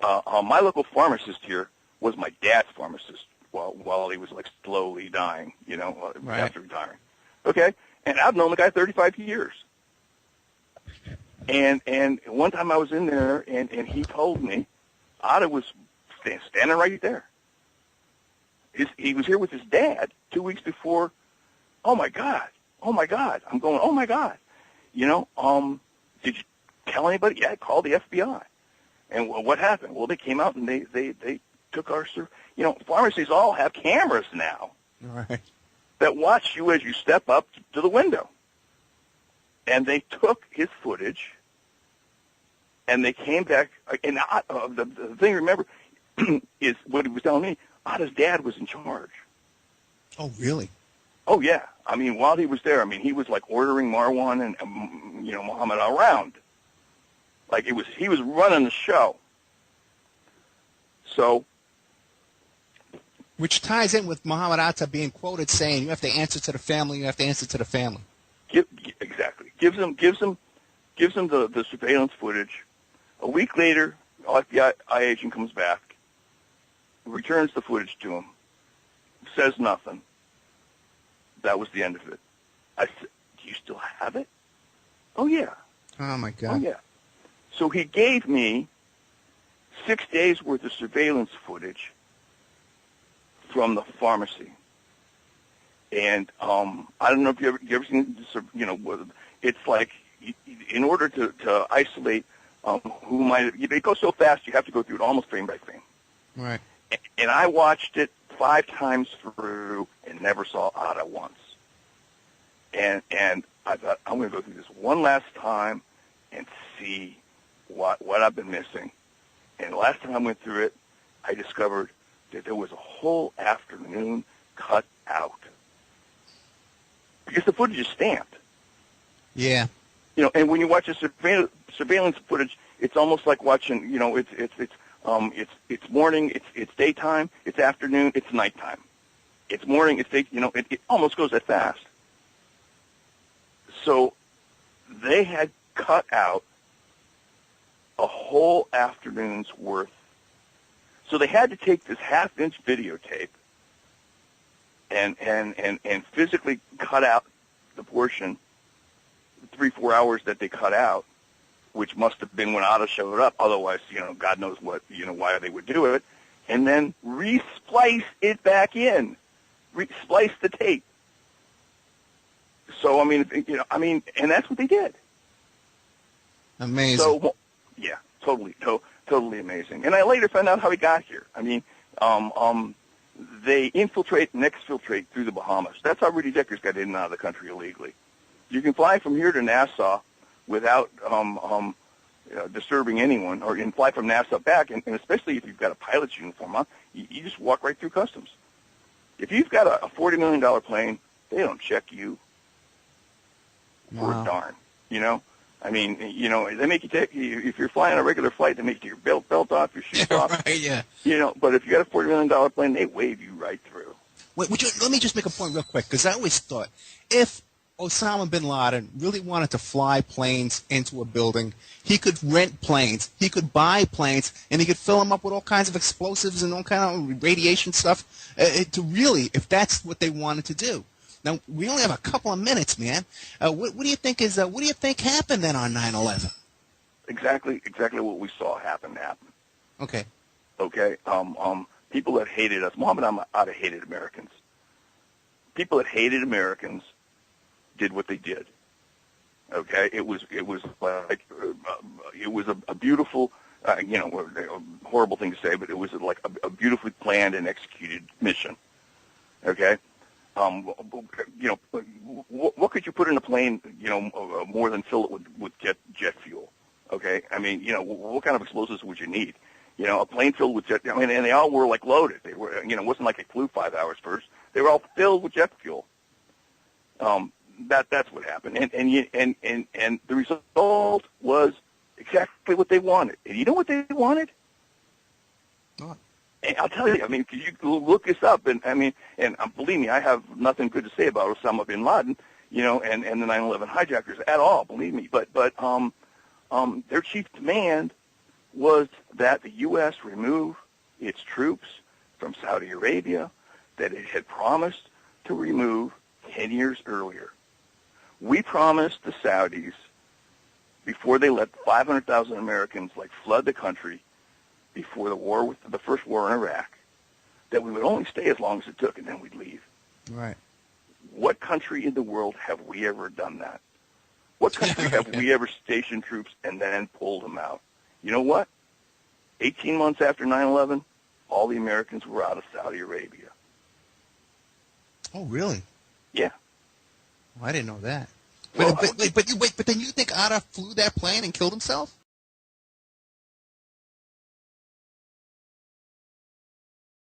my local pharmacist here was my dad's pharmacist while he was slowly dying, Right. after retiring. Okay, and I've known the guy 35 years. And one time I was in there, and he told me, Atta was standing right there. He was here with his dad 2 weeks before. Oh my God. I'm going, oh my God. Did you tell anybody? Yeah, I called the FBI. And what happened? Well, they came out and they took our, pharmacies all have cameras now. Right. That watch you as you step up to the window. And they took his footage and they came back. And the thing to remember is what he was telling me, Atta's dad was in charge. Oh, really? Oh, yeah. I mean, while he was there, he was ordering Marwan and, Muhammad around. He was running the show. So. Which ties in with Muhammad Atta being quoted saying, you have to answer to the family, you have to answer to the family. Exactly. Gives them the surveillance footage. A week later, FBI agent comes back, returns the footage to him, says nothing. That was the end of it. I said, do you still have it? Oh, yeah. Oh, my God. Oh, yeah. So he gave me 6 days' worth of surveillance footage from the pharmacy. And I don't know if you ever seen this, it's like in order to isolate who might, it goes so fast you have to go through it almost frame by frame. Right. And I watched it 5 times through and never saw Atta once. And I thought, I'm going to go through this one last time and see what I've been missing. And the last time I went through it, I discovered that there was a whole afternoon cut out. Because the footage is stamped. Yeah. And when you watch the surveillance footage, it's almost like watching, it's morning, it's daytime, it's afternoon, it's nighttime. It's morning, it's day, it almost goes that fast. So they had cut out a whole afternoon's worth. So they had to take this half-inch videotape and physically cut out the portion, 3-4 hours that they cut out, which must have been when Atta showed up. Otherwise, God knows what, why they would do it. And then re-splice it back in. Re-splice the tape. So, and that's what they did. Amazing. So, yeah, totally amazing. And I later found out how he got here. They infiltrate and exfiltrate through the Bahamas. That's how Rudy Decker's got in and out of the country illegally. You can fly from here to Nassau without disturbing anyone, or you can fly from Nassau back, and especially if you've got a pilot's uniform on, you just walk right through customs. If you've got a $40 million plane, they don't check you. Wow. For a darn, they make you take, if you're flying a regular flight, they make you take your belt off, your shoes off. Right, yeah. But if you got a $40 million plane, they wave you right through. Wait, let me just make a point real quick, because I always thought if Osama bin Laden really wanted to fly planes into a building, he could rent planes, he could buy planes, and he could fill them up with all kinds of explosives and all kind of radiation stuff if that's what they wanted to do. Now, we only have a couple of minutes, man. What do you think happened then on 9/11? exactly what we saw happen. Okay. Okay. People that hated us, Muhammad Ahmad hated Americans. People that hated Americans did what they did. Okay. It was like it was a beautiful, horrible thing to say, but it was like a beautifully planned and executed mission. Okay. What could you put in a plane, more than fill it with jet fuel? Okay. I mean, what kind of explosives would you need? A plane filled with jet. I mean, and they all were like loaded. They were, it wasn't like it flew 5 hours first. They were all filled with jet fuel. That's what happened. And the result was exactly what they wanted. And you know what they wanted? What? And I'll tell you. I mean, 'cause you look this up, and believe me, I have nothing good to say about Osama bin Laden, and the 9/11 hijackers at all. Believe me. But their chief demand was that the U.S. remove its troops from Saudi Arabia that it had promised to remove 10 years earlier. We promised the Saudis, before they let 500,000 Americans flood the country before the first war in Iraq, that we would only stay as long as it took and then we'd leave. Right. What country in the world have we ever done that? What country have we ever stationed troops and then pulled them out? You know what? 18 months after 9/11, all the Americans were out of Saudi Arabia. Oh, really? Yeah. Well, I didn't know that. Well, But then you think Atta flew that plane and killed himself?